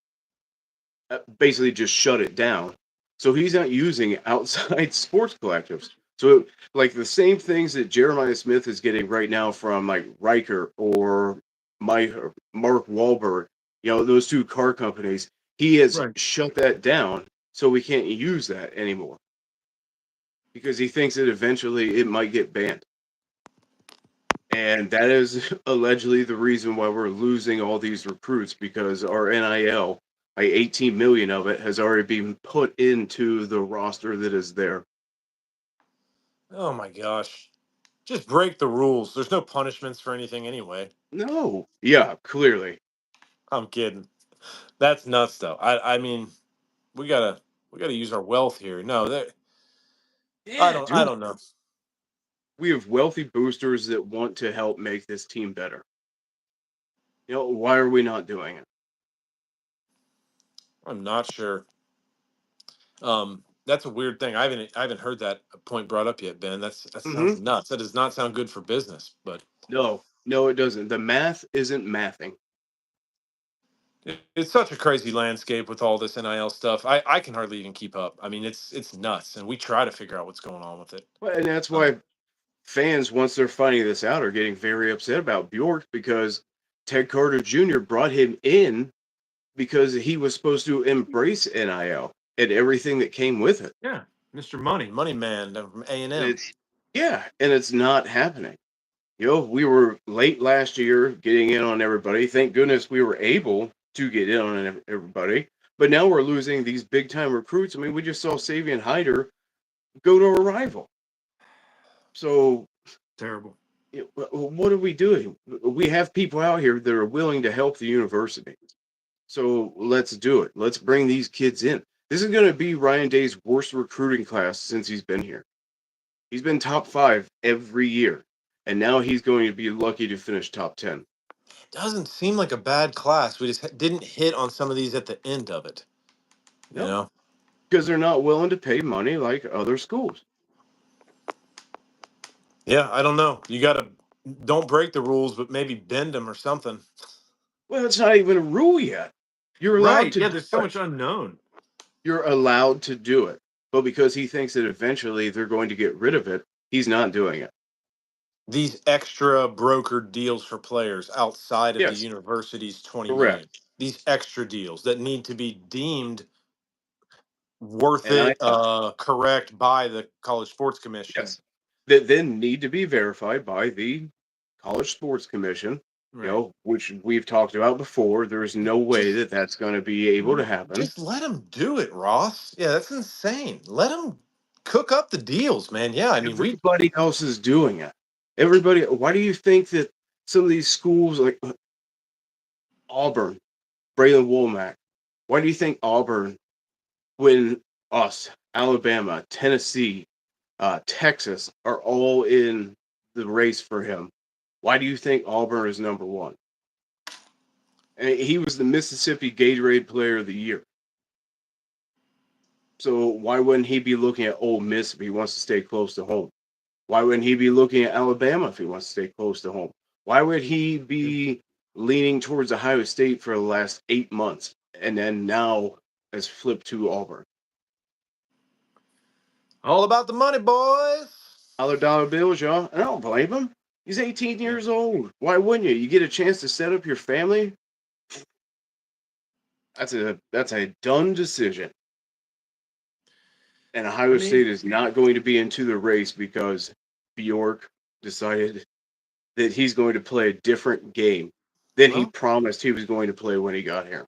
basically just shut it down. So he's not using outside sports collectives. So like the same things that Jeremiah Smith is getting right now from like Riker or Mark Wahlberg, those 2 car companies, he has shut that down. So we can't use that anymore because he thinks that eventually it might get banned. And that is allegedly the reason why we're losing all these recruits because our NIL, like 18 million of it, has already been put into the roster that is there. Oh my gosh. Just break the rules. There's no punishments for anything anyway. No. Yeah, clearly. I'm kidding. That's nuts though. I mean, we gotta use our wealth here. No, that I don't know. We have wealthy boosters that want to help make this team better. Why are we not doing it? I'm not sure. That's a weird thing. I haven't heard that point brought up yet, Ben. That sounds nuts. That does not sound good for business, but no, it doesn't. The math isn't mathing. It's such a crazy landscape with all this NIL stuff. I can hardly even keep up. I mean, it's nuts, and we try to figure out what's going on with it. Well, and that's why fans, once they're finding this out, are getting very upset about Bjork because Ted Carter Jr. brought him in because he was supposed to embrace NIL and everything that came with it. Yeah, Mr. Money Man from A&M. Yeah, and it's not happening. We were late last year getting in on everybody. Thank goodness we were able to get in on everybody. But now we're losing these big-time recruits. I mean, we just saw Savion Hyder go to a rival. So terrible. What are we doing? We have people out here that are willing to help the university. So let's do it. Let's bring these kids in. This is going to be Ryan Day's worst recruiting class since he's been here. He's been top 5 every year. And now he's going to be lucky to finish top 10. Doesn't seem like a bad class. We just didn't hit on some of these at the end of it. You know? Because they're not willing to pay money like other schools. Yeah, I don't know. You got to don't break the rules, but maybe bend them or something. Well, it's not even a rule yet. You're allowed to. Yeah, there's so much unknown. You're allowed to do it. But because he thinks that eventually they're going to get rid of it, He's not doing it. These extra brokered deals for players outside of the Yes, university's 20 correct. million. These extra deals that need to be deemed worth And I it, correct by the College Sports Commission. yes, that then need to be verified by the College Sports Commission. Right. Which we've talked about before. There's no way that that's going to be able to happen. Just let them do it, Ross. Yeah, that's insane. Let them cook up the deals, man. Yeah, I mean, Everybody else is doing it. Everybody. Why do you think that some of these schools like Auburn, Braylon Womack, why do you think Auburn, when us, Alabama, Tennessee, Texas are all in the race for him? Why do you think Auburn is number one? And he was the Mississippi Gatorade Player of the Year. So why wouldn't he be looking at Ole Miss if he wants to stay close to home? Why wouldn't he be looking at Alabama if he wants to stay close to home? Why would he be leaning towards Ohio State for the last 8 months and then now has flipped to Auburn? all about the money, boys. $100 bills, y'all. I don't blame him. He's 18 years old. Why wouldn't you? You get a chance to set up your family. That's a done decision. And Ohio State is not going to be into the race because Bjork decided that he's going to play a different game than he promised he was going to play when he got here.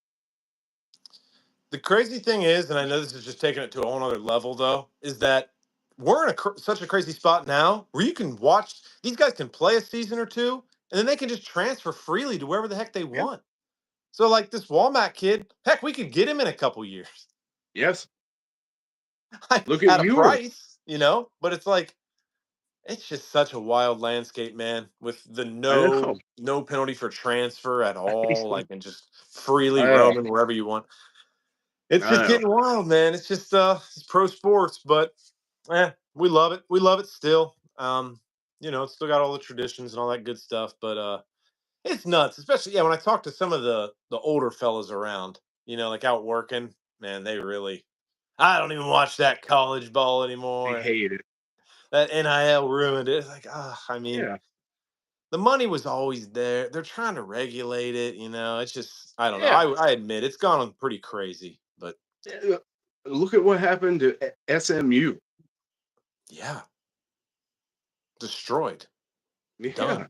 The crazy thing is, and I know this is just taking it to a whole other level, though, is that we're in such a crazy spot now where you can watch these guys can play a season or two, and then they can just transfer freely to wherever the heck they want. So, like this Walmart kid, heck, we could get him in a couple years. Yes. Look at you. Price, but it's like it's just such a wild landscape, man. With the no penalty for transfer at all, like and just freely roaming wherever you want. It's just getting wild, man. It's just it's pro sports, but we love it. We love it still. It's still got all the traditions and all that good stuff, but it's nuts. Especially when I talk to some of the older fellas around, like out working, man, they really I don't even watch that college ball anymore. I hate it. That NIL ruined it. It's like, the money was always there. They're trying to regulate it, It's just I don't know. I admit it's gone pretty crazy, but look at what happened to SMU. Yeah. Destroyed. Yeah. Done.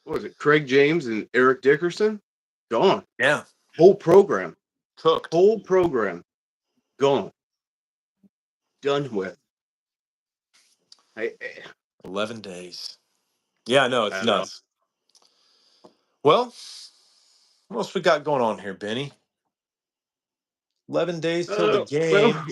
What was it? Craig James and Eric Dickerson? Gone. Yeah. Whole program. Cooked. Whole program. Gone. Done with. 11 days. Yeah, I know. It's nuts. Well, what else we got going on here, Benny? 11 days till the game. Well,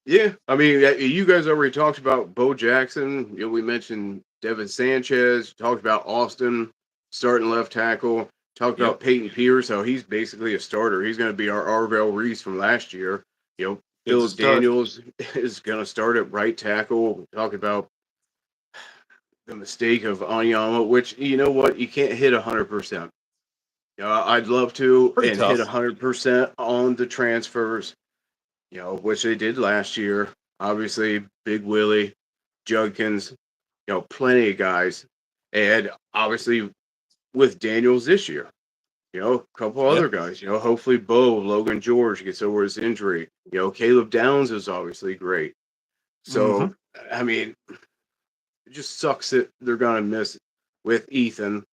yeah. I mean, you guys already talked about Bo Jackson. We mentioned Devin Sanchez. Talked about Austin starting left tackle. Talked about Peyton Pierce, how he's basically a starter. He's going to be our Arvell Reese from last year. Phillips Daniels is going to start at right tackle. Talk about the mistake of Anyama, which, you know what? You can't hit 100%. I'd love to hit 100% on the transfers, which they did last year. Obviously, Big Willie, Judkins, plenty of guys. And obviously, with Daniels this year, a couple other guys. Hopefully Bo, Logan George gets over his injury. Caleb Downs is obviously great. So, I mean, it just sucks that they're going to miss with Ethan.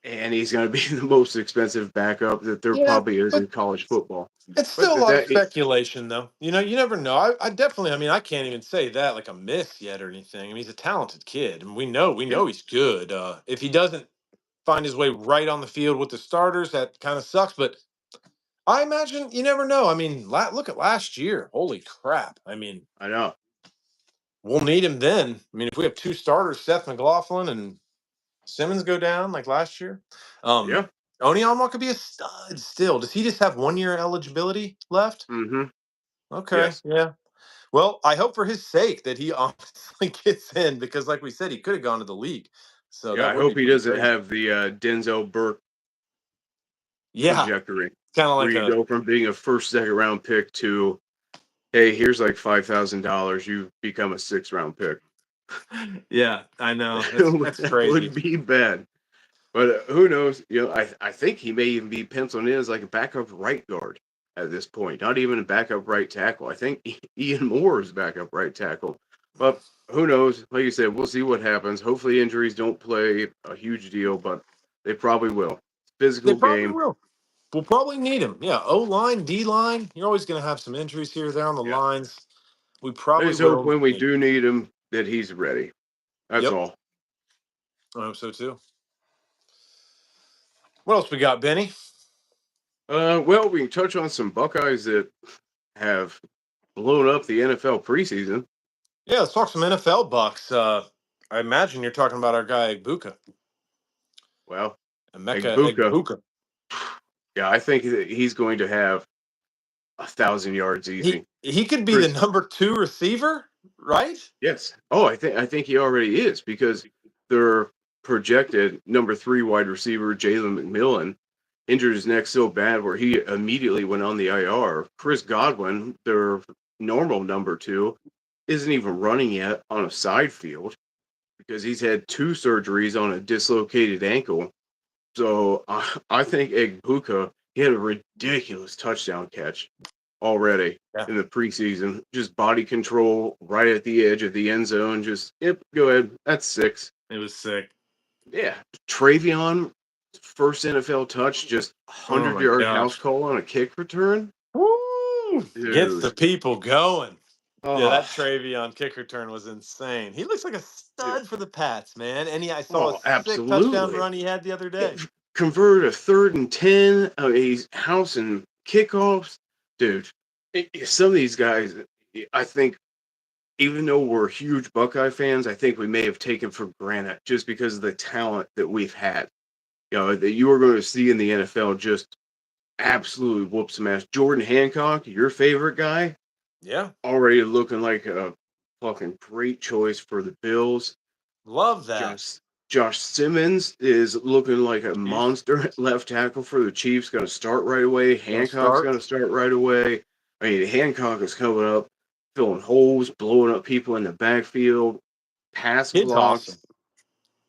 And he's going to be the most expensive backup that there probably is in college football. It's still a lot of speculation, though. You never know. I definitely, I can't even say that like a miss yet or anything. I mean, he's a talented kid, and we know he's good. If he doesn't find his way right on the field with the starters, that kind of sucks. But I imagine you never know. I mean, look at last year. Holy crap. I mean, I know. We'll need him then. I mean, if we have two starters, Seth McLaughlin and Simmons go down like last year. Onyama could be a stud still. Does he just have 1 year eligibility left? Mm-hmm. Okay. Yes. Yeah. Well, I hope for his sake that he honestly gets in because, like we said, he could have gone to the league. So I hope he doesn't have the Denzel Burke trajectory. Kind of like where you go from being a first, second round pick to, hey, here's like $5,000. You become a 6th-round pick. Yeah, I know. That's That crazy. would be bad. But who knows? I think he may even be penciled in as like a backup right guard at this point. Not even a backup right tackle. I think Ian Moore is backup right tackle. But who knows? Like you said, we'll see what happens. Hopefully injuries don't play a huge deal, but they probably will. They Physical probably game. will. We'll probably need him. Yeah, O-line, D-line. You're always going to have some injuries here or there on the Yeah. lines. We I probably just hope will. when we do need him that he's ready. That's Yep, all. I hope so too. What else we got, Benny? Well, we can touch on some Buckeyes that have blown up the NFL preseason. Yeah, let's talk some NFL Bucks. I imagine you're talking about our guy Egbuka. Well, Emeka Egbuka, Egbuka. yeah, I think that he's going to have 1,000 yards easy. He could be the Chris, number 2 receiver, right? yes. Oh, I think he already is because their projected number 3 wide receiver Jalen McMillan injured his neck so bad where he immediately went on the IR. Chris Godwin, their normal number 2, isn't even running yet on a side field because he's had 2 surgeries on a dislocated ankle. So I think Egbuka, he had a ridiculous touchdown catch already Yeah, in the preseason. Just body control right at the edge of the end zone. Just, yep, go ahead. That's 6. it was sick. Yeah. Travion, first NFL touch, just Oh my 100-yard house gosh. call on a kick return. Woo! Gets the Dude. people going. Yeah, Oh, that Travion kick return was insane. He looks like a dude. stud for the Pats, man. And I saw a Oh, sick touchdown absolutely. run he had the other Yeah, day. convert a 3rd and 10. He's housing kickoffs. Dude, some of these guys, I think, even though we're huge Buckeye fans, I think we may have taken for granted just because of the talent that we've had. That you are going to see in the NFL just absolutely whoop some ass. Jordan Hancock, your favorite guy, Yeah, already looking like a fucking great choice for the Bills. love that. Josh Simmons is looking like a Chiefs monster at left tackle for the Chiefs. Going to start right away. gonna Hancock's start. going to start right away. I mean, Hancock is coming up, filling holes, blowing up people in the backfield, pass Kid's awesome. blocks.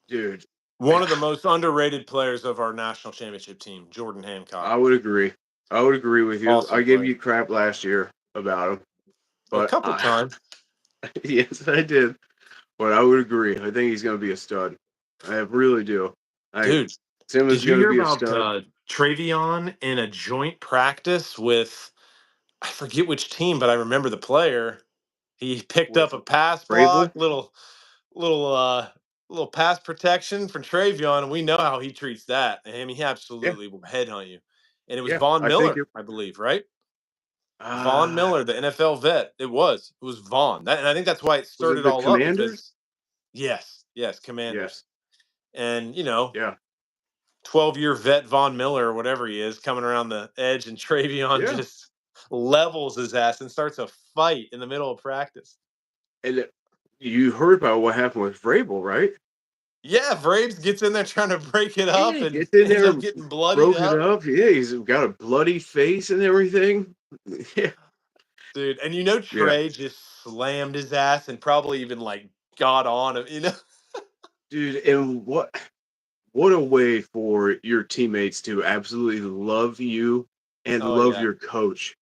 Dude, One of the most underrated players of our national championship team, Jordan Hancock. I would agree. I would agree with you. Awesome I gave player. you crap last year about him, A but couple times. yes, I did. But I would agree. I think he's going to be a stud. I really do. Dude, Simmons did is you going to hear be a about stud. Travion in a joint practice with, I forget which team, but I remember the player. He picked up With a pass Vrabel? block, little little pass protection from Travion, and we know how he treats that. I mean, he Yeah, absolutely will headhunt you. And it was yeah. Von I think Miller, it. I believe, right? Von Uh, Miller, the NFL vet. It was. It was Von. And I think that's why it was stirred it it the all up Commanders? because yes, Commanders. Yes. And 12-year vet Von Miller or whatever he is coming around the edge, and Travion Yeah. just levels his ass and starts a fight in the middle of practice. And you heard about what happened with Vrabel, right? Yeah, Braves gets in there trying to break it Yeah, up he and gets in ends there, up getting bloodied broke it up. up. Yeah, he's got a bloody face and everything. Yeah. Dude, and Yeah. Trey just slammed his ass and probably even like got on him. Dude, and what a way for your teammates to absolutely love you and Oh love yeah. your coach.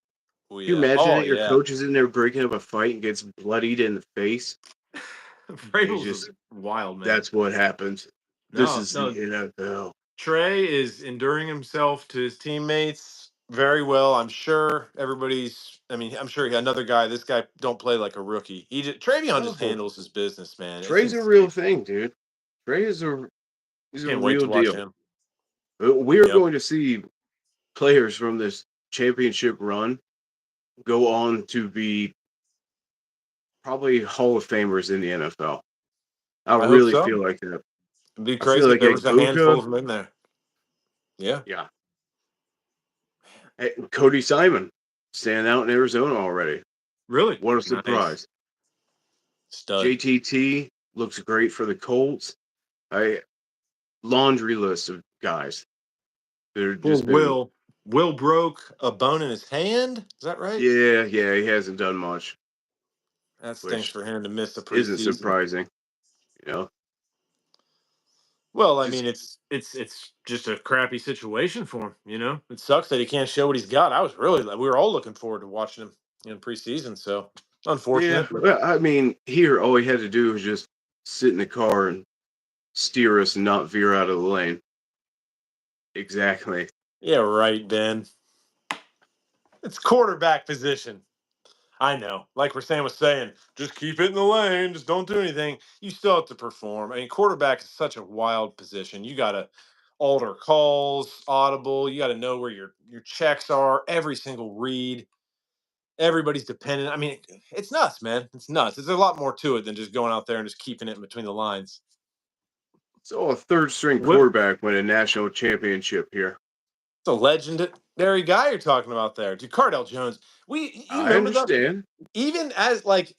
Oh Can you yeah. imagine Oh that your yeah. coach is in there breaking up a fight and gets bloodied in the face? It's Vrabel's just a wild man. that's what happens. This No, is the no. NFL. Trey is enduring himself to his teammates very well. I'm sure everybody's. I mean, I'm sure another guy. This guy don't play like a rookie. Travion just No, handles his business, man. It's Trey's a insane. real thing, dude. Trey is he's a Can't wait real to watch deal. him. We're Yep. going to see players from this championship run go on to be probably Hall of Famers in the NFL. I I hope really so. feel like that. It'd be I feel crazy if like there was a handful Egbuka, of them in there. Yeah. yeah. Cody Simon standing out in Arizona already. Really? What a Nice. surprise. Stud. JTT looks great for the Colts. I laundry list of guys that have Poor just been Will. Will broke a bone in his hand. Is that right? Yeah, he hasn't done much. That stinks for him to miss the Isn't preseason. surprising, you know. Well, I mean, it's just a crappy situation for him. You know, it sucks that he can't show what he's got. We were all looking forward to watching him in preseason. So unfortunate. Yeah, well, I mean, here all he had to do was just sit in the car and steer us and not veer out of the lane. Exactly. Yeah, right, Ben. It's quarterback position. I know. Like Rasan was saying, just keep it in the lane. Just don't do anything. You still have to perform. I mean, quarterback is such a wild position. You got to alter calls, audible. You got to know where your checks are, every single read. Everybody's dependent. I mean, it's nuts, man. It's nuts. There's a lot more to it than just going out there and just keeping it in between the lines. So a third string What- quarterback win a national championship here. It's a legendary guy you're talking about there. Dude, Cardell Jones. You I remember that? understand. Even as like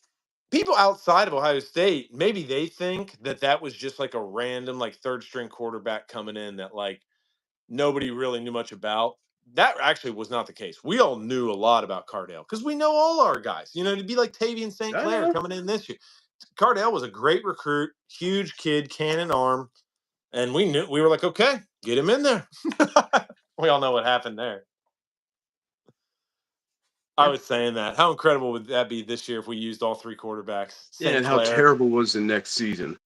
people outside of Ohio State, maybe they think that was just like a random like third string quarterback coming in that like nobody really knew much about. That actually was not the case. We all knew a lot about Cardell because we know all our guys. You know, to be like Tavian St. I Clair know. coming in this year. Cardell was a great recruit, huge kid, cannon arm, and we were like, okay, get him in there. We all know what happened there. I Yeah. was saying that. How incredible would that be this year if we used all three quarterbacks? Yeah, St. and how Clair. terrible was the next season?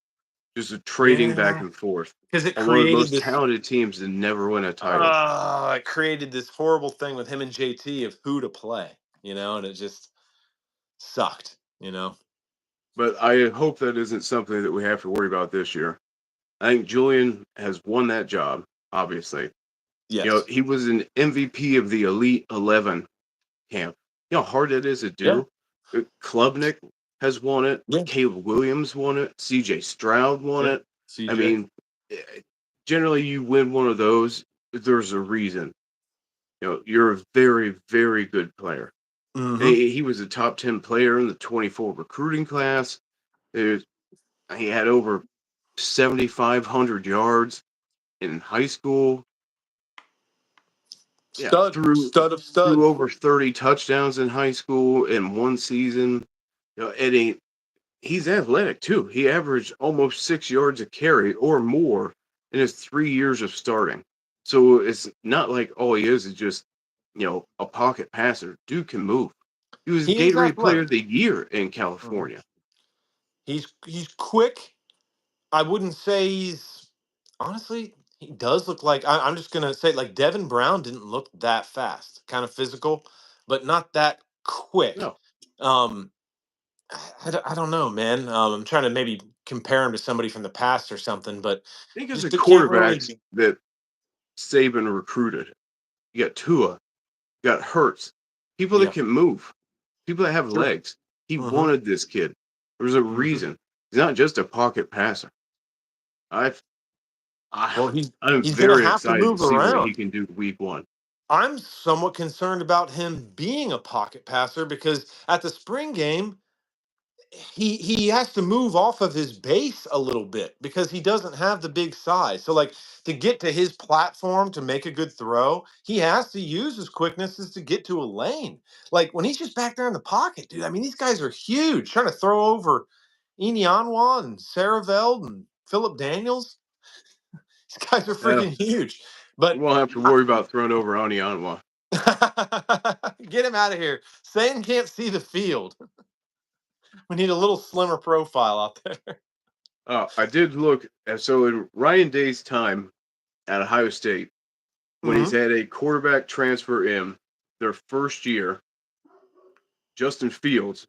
Just a trading back and forth. Because it On one of the created most this. talented teams to never win a title. It created this horrible thing with him and JT of who to play, you know, and it just sucked, you know. But I hope that isn't something that we have to worry about this year. I think Julian has won that job, obviously. Yes. You know, he was an MVP of the Elite 11 camp. You know how hard that is to do? Klubnik has won it. Yeah. Caleb Williams won it. CJ Stroud won it. CJ. I mean, generally you win one of those, there's a reason. You know, you're a very, very good player. Mhm. He was a top 10 player in the 24 recruiting class. He had over 7,500 yards in high school. Stud of studs. Threw over 30 touchdowns in high school in one season. You know, he's athletic too. He averaged almost 6 yards a carry or more in his 3 years of starting. So it's not like all he is just, you know, a pocket passer. Dude can move. He was He is Gatorade Player athletic. of the Year in California. He's quick. I wouldn't say honestly, he does look like I'm just gonna say like Devin Brown didn't look that fast, kind of physical, but not that quick. No. I don't know, man. I'm trying to maybe compare him to somebody from the past or something, but Think of just the can't really. quarterbacks that Saban recruited. You got Tua, you got Hurts, people Yeah. that can move, people that have Sure. legs. He Mhm. wanted this kid. There's a reason. He's not just a pocket passer. I'm He's gonna very have to excited to move see what around. he can do week one. I'm somewhat concerned about him being a pocket passer because at the spring game, he has to move off of his base a little bit because he doesn't have the big size. So like to get to his platform to make a good throw, he has to use his quicknesses to get to a lane. Like when he's just back there in the pocket, dude. I mean, these guys are huge. Trying to throw over Inianwa and Saraveld and Philip Daniels. These guys are freaking huge. But We won't have to worry about throwing over Onianwa. get him out of here. Sayin can't see the field. We need a little slimmer profile out there. I did look. So in Ryan Day's time at Ohio State, when he's had a quarterback transfer in their first year, Justin Fields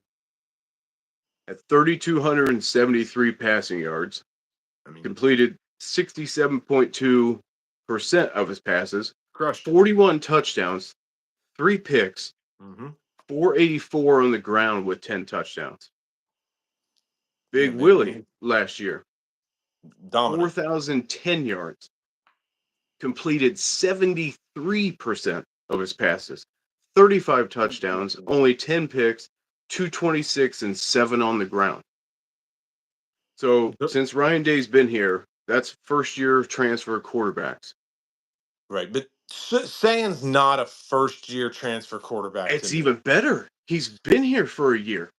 at 3,273 passing yards, completed 67.2% of his passes, Crushed. 41 touchdowns, 3 picks, 484 on the ground with 10 touchdowns. Big Willie last year, dominant. 4,010 yards, completed 73% of his passes, 35 touchdowns, only 10 picks, 226 and 7 on the ground. So since Ryan Day's been here, that's first year transfer quarterbacks. Right, but Sayin's not a first-year transfer quarterback to It's me. even better. He's been here for a year.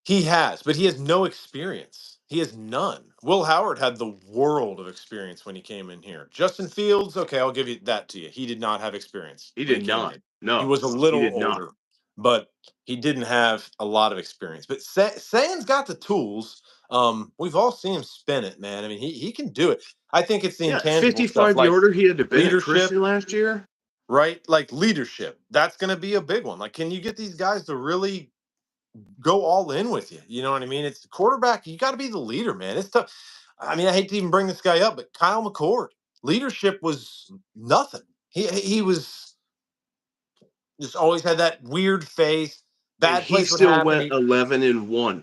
He has, but he has no experience. He has none. Will Howard had the world of experience when he came in here. Justin Fields, okay, I'll give you that to you. He did not have experience. He when did came not. in. No, He was a he little did not. older, but he didn't have a lot of experience. But Sayin's got the tools. We've all seen him spin it, man. I mean, he can do it. I think it's the Yeah, intangible stuff 55 like yarder he had to Bennett leadership, Christian last year. right? Like leadership. That's going to be a big one. Like, can you get these guys to really go all in with you? You know what I mean? It's the quarterback. You got to be the leader, man. It's tough. I mean, I hate to even bring this guy up, but Kyle McCord, leadership was nothing. He was just always had that weird face. And Bad he plays would still happen. went 11-1.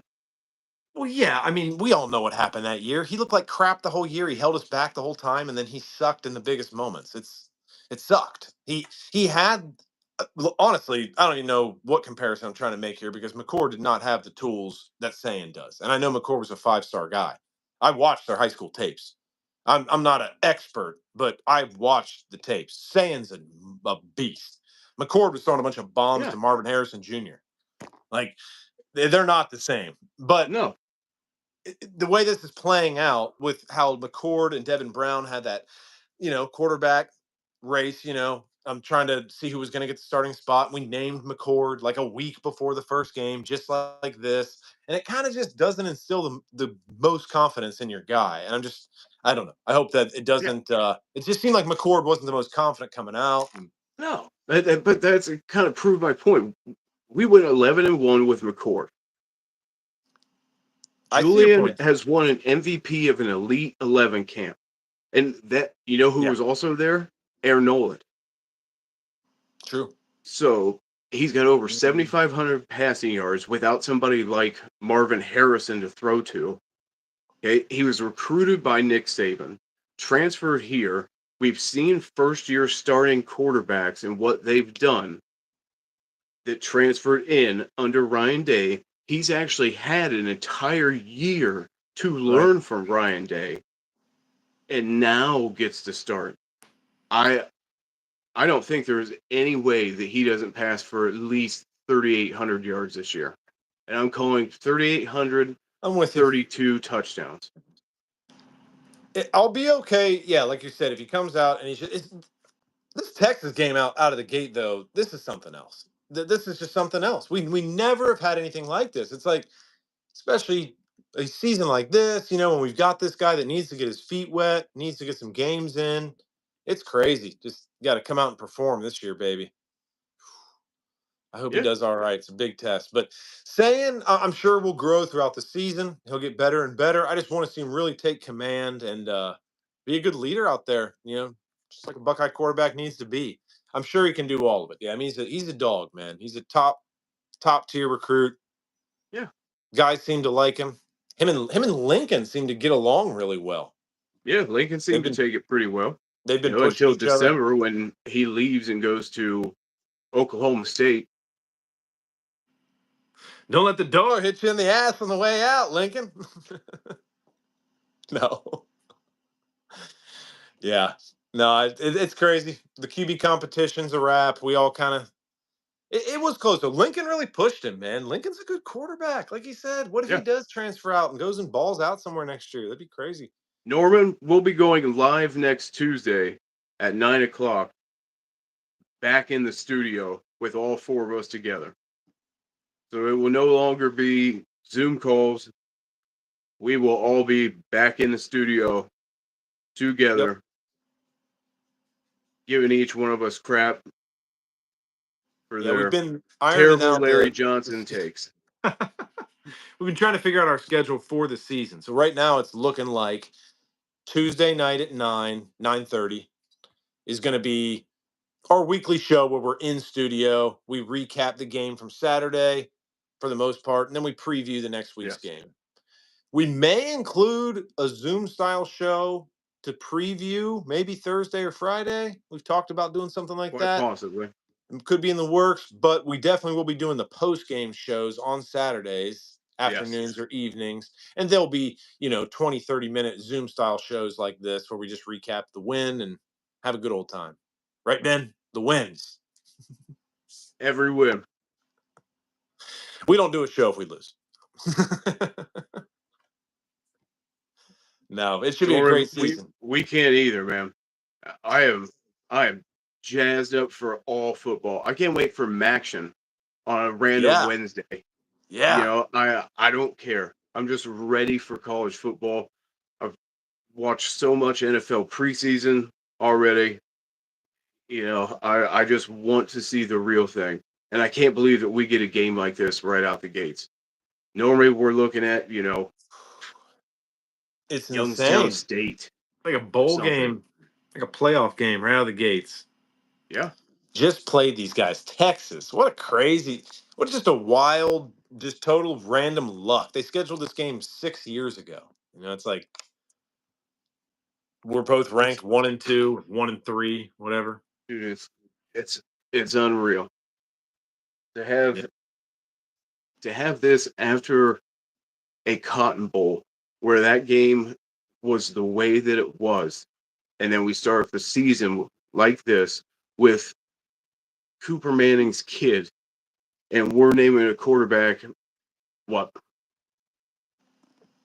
Well, yeah, I mean, we all know what happened that year. He looked like crap the whole year. He held us back the whole time, and then he sucked in the biggest moments. It sucked. He had honestly, I don't even know what comparison I'm trying to make here because McCord did not have the tools that Sayin does, and I know McCord was a 5-star guy. I watched their high school tapes. I'm not an expert, but I watched the tapes. Sayin's a beast. McCord was throwing a bunch of bombs Yeah. to Marvin Harrison Jr. Like they're not the same, but No. The way this is playing out with how McCord and Devin Brown had that, quarterback race, I'm trying to see who was going to get the starting spot. We named McCord like a week before the first game, just like this. And it kind of just doesn't instill the most confidence in your guy. And I don't know. I hope that it doesn't. It just seemed like McCord wasn't the most confident coming out. No. But that's kind of proved my point. We went 11-1 with McCord. Julian has won an MVP of an Elite 11 camp. And that, who was also there? Aaron Nolan. True. So he's got over 7,500 passing yards without somebody like Marvin Harrison to throw to. Okay, he was recruited by Nick Saban, transferred here. We've seen first-year starting quarterbacks and what they've done that transferred in under Ryan Day. He's actually had an entire year to learn from Ryan Day, and now gets to start. I don't think there's any way that he doesn't pass for at least 3,800 yards this year. And I'm calling 3,800, I'm with 32 touchdowns. I'll be okay. Yeah, like you said, if he comes out and this Texas game out of the gate, though, this is something else. This is just something else. We never have had anything like this. It's like, especially a season like this, when we've got this guy that needs to get his feet wet, needs to get some games in. It's crazy. Just got to come out and perform this year, baby. I hope he does all right. It's a big test. But Sayin, I'm sure will grow throughout the season. He'll get better and better. I just want to see him really take command and be a good leader out there, just like a Buckeye quarterback needs to be. I'm sure he can do all of it. Yeah, I mean, he's a dog, man. He's a top tier recruit. Yeah. Guys seem to like him. Him and Lincoln seem to get along really well. Yeah, Lincoln seemed to take it pretty well. They've been pushing until each other. December when he leaves and goes to Oklahoma State. Don't let the door hit you in the ass on the way out, Lincoln. No. Yeah. No, it's crazy. The QB competition's a wrap. We all kind of. It was close. So Lincoln really pushed him, man. Lincoln's a good quarterback. Like he said, what if he does transfer out and goes and balls out somewhere next year? That'd be crazy. Norman will be going live next Tuesday at 9:00 back in the studio with all four of us together. So it will no longer be Zoom calls. We will all be back in the studio together, giving each one of us crap for their we've been terrible Larry Johnson takes. We've been trying to figure out our schedule for the season. So right now it's looking like Tuesday night at 9:30 is going to be our weekly show where we're in studio. We recap the game from Saturday for the most part, and then we preview the next week's game. We may include a Zoom style show to preview maybe Thursday or Friday. We've talked about doing something like that. Possibly. It could be in the works, but we definitely will be doing the post-game shows on Saturdays, afternoons or evenings. And there'll be, 20, 30-minute Zoom style shows like this where we just recap the win and have a good old time. Right, Ben? The wins. Every win. We don't do a show if we lose. No, it should be a Jordan, great season. we can't either, man. I am jazzed up for all football. I can't wait for Maction on a random Yeah. Wednesday. Yeah. You know, I don't care. I'm just ready for college football. I've watched so much NFL preseason already. You know, I just want to see the real thing. And I can't believe that we get a game like this right out the gates. Normally we're looking at, you know, It's Youngstown insane. State. Like a bowl Something. game, like a playoff game right out of the gates. Yeah. Just played these guys. Texas. What just a wild, just total random luck. They scheduled this game 6 years ago. You know, it's like we're both ranked 1 and 2, 1 and 3, whatever. Dude, it's unreal. To have this after a Cotton Bowl where that game was the way that it was, and then we start the season like this with Cooper Manning's kid, and we're naming a quarterback, what,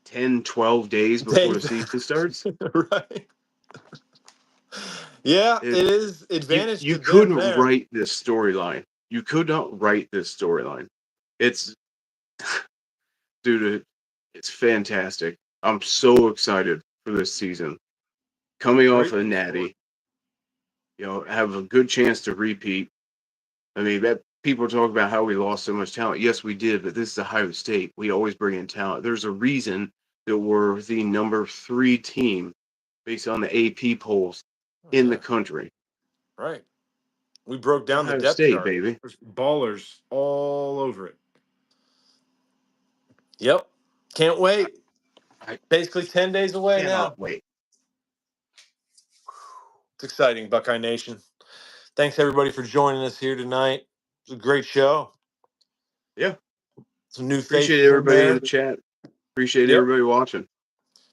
10, 12 days before the season starts? Right. Yeah, it is advantage You to them couldn't there. write this storyline. You could not write this storyline. It's, dude, it's fantastic. I'm so excited for this season. Coming off a natty, you know, have a good chance to repeat. I mean, people talk about how we lost so much talent. Yes, we did, but this is Ohio State. We always bring in talent. There's a reason that we're the number 3 team based on the AP polls in the country. Right. We broke down Ohio the depth State, chart. baby. There's ballers all over it. Yep. Can't wait. Basically 10 days away now. Cannot wait. It's exciting, Buckeye Nation. Thanks, everybody, for joining us here tonight. It was a great show. Yeah. Some new Appreciate faces everybody in in the chat. Appreciate Yep. everybody watching.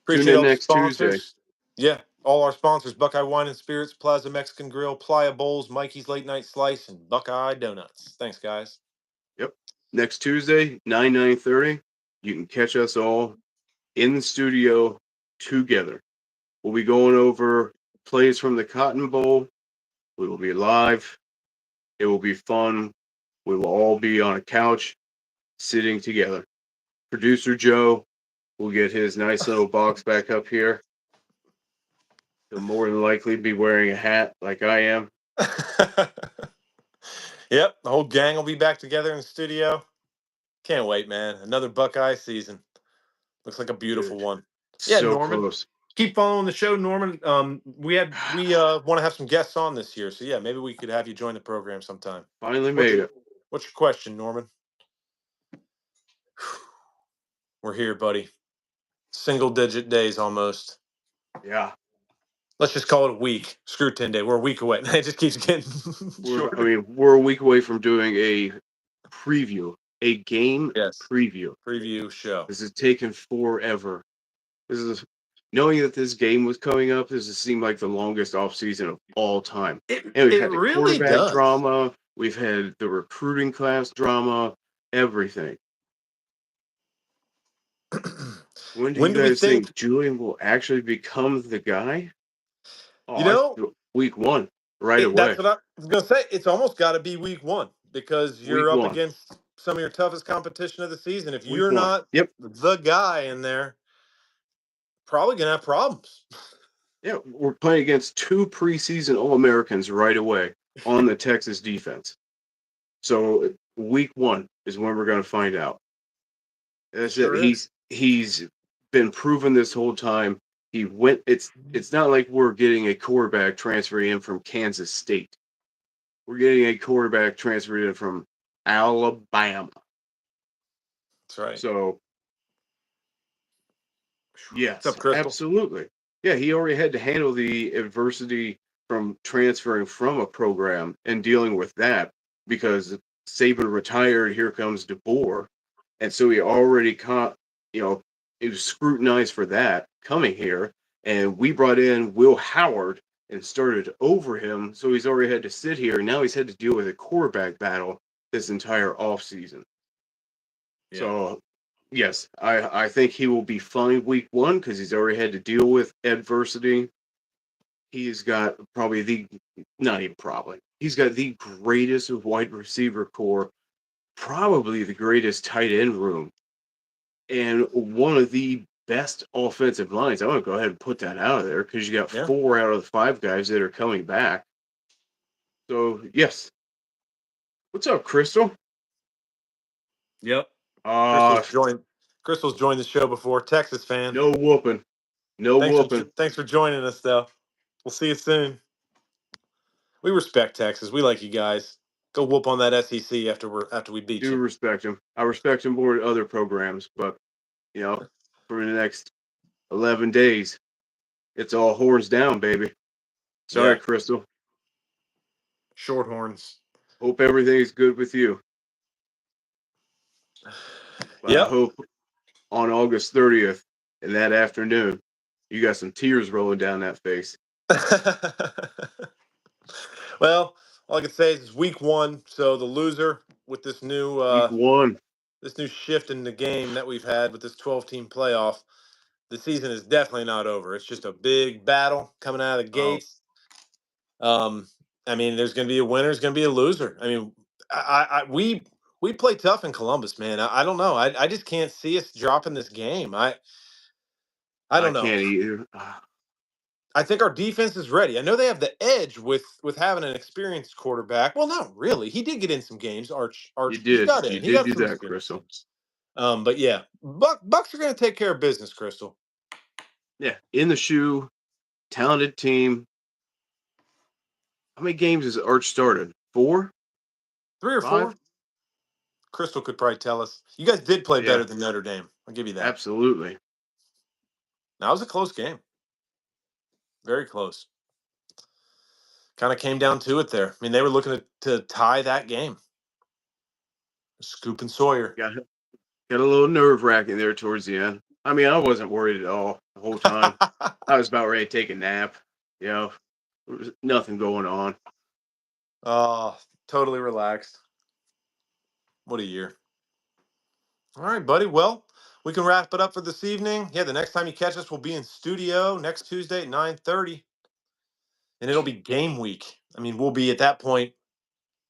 Appreciate Tune in all the next Tuesday. sponsors. Yeah, all our sponsors: Buckeye Wine and Spirits, Plaza Mexican Grill, Playa Bowls, Mikey's Late Night Slice, and Buckeye Donuts. Thanks, guys. Yep. Next Tuesday, 9:30. You can catch us all in the studio together. We'll be going over plays from the Cotton Bowl. We will be live. It will be fun. We will all be on a couch sitting together. Producer Joe will get his nice little box back up here. He'll more than likely be wearing a hat like I am. Yep, the whole gang will be back together in the studio. Can't wait, man. Another Buckeye season. Looks like a beautiful one. Yeah, So Norman. close. Keep following the show, Norman. We want to have some guests on this year, so yeah, maybe we could have you join the program sometime. Finally made it. What's your question, Norman? We're here, buddy. Single-digit days almost. Yeah. Let's just call it a week. Screw 10 day. We're a week away. It just keeps getting shorter. We're a week away from doing a preview, a game preview show. This is taking forever. Knowing that this game was coming up, this has seemed like the longest off season of all time. And we've had the really quarterback drama, we've had the recruiting class drama, everything. When do you guys think Julian will actually become the guy? Oh, week 1, right away. That's what I was going to say. It's almost got to be week 1 because you're up against some of your toughest competition of the season. If you're not the guy in there, probably going to have problems. Yeah, we're playing against 2 preseason All-Americans right away on the Texas defense. So week 1 is when we're going to find out. He's been proven this whole time. It's not like we're getting a quarterback transferring in from Kansas State. We're getting a quarterback transferred in from Alabama. That's right. So yes, absolutely. Yeah, he already had to handle the adversity from transferring from a program and dealing with that because Saban retired. Here comes DeBoer. And so he already he was scrutinized for that coming here. And we brought in Will Howard and started over him, so he's already had to sit here, and now he's had to deal with a quarterback battle this entire offseason. Yeah. So, yes, I think he will be fine week one because he's already had to deal with adversity. He's got he's got the greatest wide receiver core, probably the greatest tight end room, and one of the best offensive lines. I want to go ahead and put that out of there because you got 4 out of the 5 guys that are coming back. So, yes. What's up, Crystal? Yep. Uh, Crystal's joined the show before. Texas fan. no whooping. No whooping. Thanks for joining us, though. We'll see you soon. We respect Texas. We like you guys. Go whoop on that SEC after we beat Do you. respect him. I respect him more than other programs, but for the next 11 days, it's all horns down, baby. Sorry, Crystal. Shorthorns. Hope everything's good with you. But I hope on August 30th, in that afternoon, you got some tears rolling down that face. Well, all I can say is it's week one, so the loser with this new week one, this new shift in the game that we've had with this 12-team playoff, the season is definitely not over. It's just a big battle coming out of the gates. I mean, there's going to be a winner, there's going to be a loser. I mean, we play tough in Columbus, man. I don't know. I just can't see us dropping this game. I don't know. I can't either. I think our defense is ready. I know they have the edge with having an experienced quarterback. Well, not really. He did get in some games. Arch. You did. He got in. You He did got do some that, Crystal. But yeah, Bucks are going to take care of business, Crystal. Yeah, in the shoe, talented team. How many games has Arch started? 4? 3 or 5? 4? Crystal could probably tell us. You guys did play better than Notre Dame. I'll give you that. Absolutely. That was a close game. Very close. Kind of came down to it there. I mean, they were looking to tie that game. Scoop and Sawyer. Got a little nerve-wracking there towards the end. I mean, I wasn't worried at all the whole time. I was about ready to take a nap. There was nothing going on. Oh, totally relaxed. What a year. All right, buddy. Well, we can wrap it up for this evening. Yeah, the next time you catch us, we'll be in studio next Tuesday at 9:30. And it'll be game week. I mean, we'll be at that point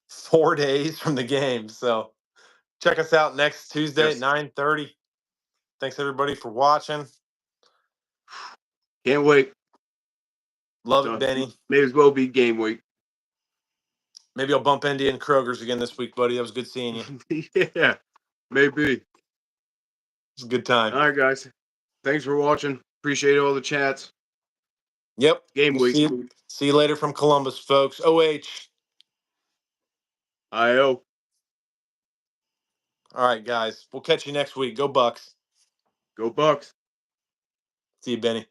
4 days from the game. So check us out next Tuesday at 9:30. Thanks, everybody, for watching. Can't wait. Love it, Benny. May as well be game week. Maybe I'll bump Indy and Kroger's again this week, buddy. That was good seeing you. Yeah, maybe. It's a good time. All right, guys. Thanks for watching. Appreciate all the chats. Yep. Game week. See you later from Columbus, folks. OH. IO. All right, guys. We'll catch you next week. Go Bucks. Go Bucks. See you, Benny.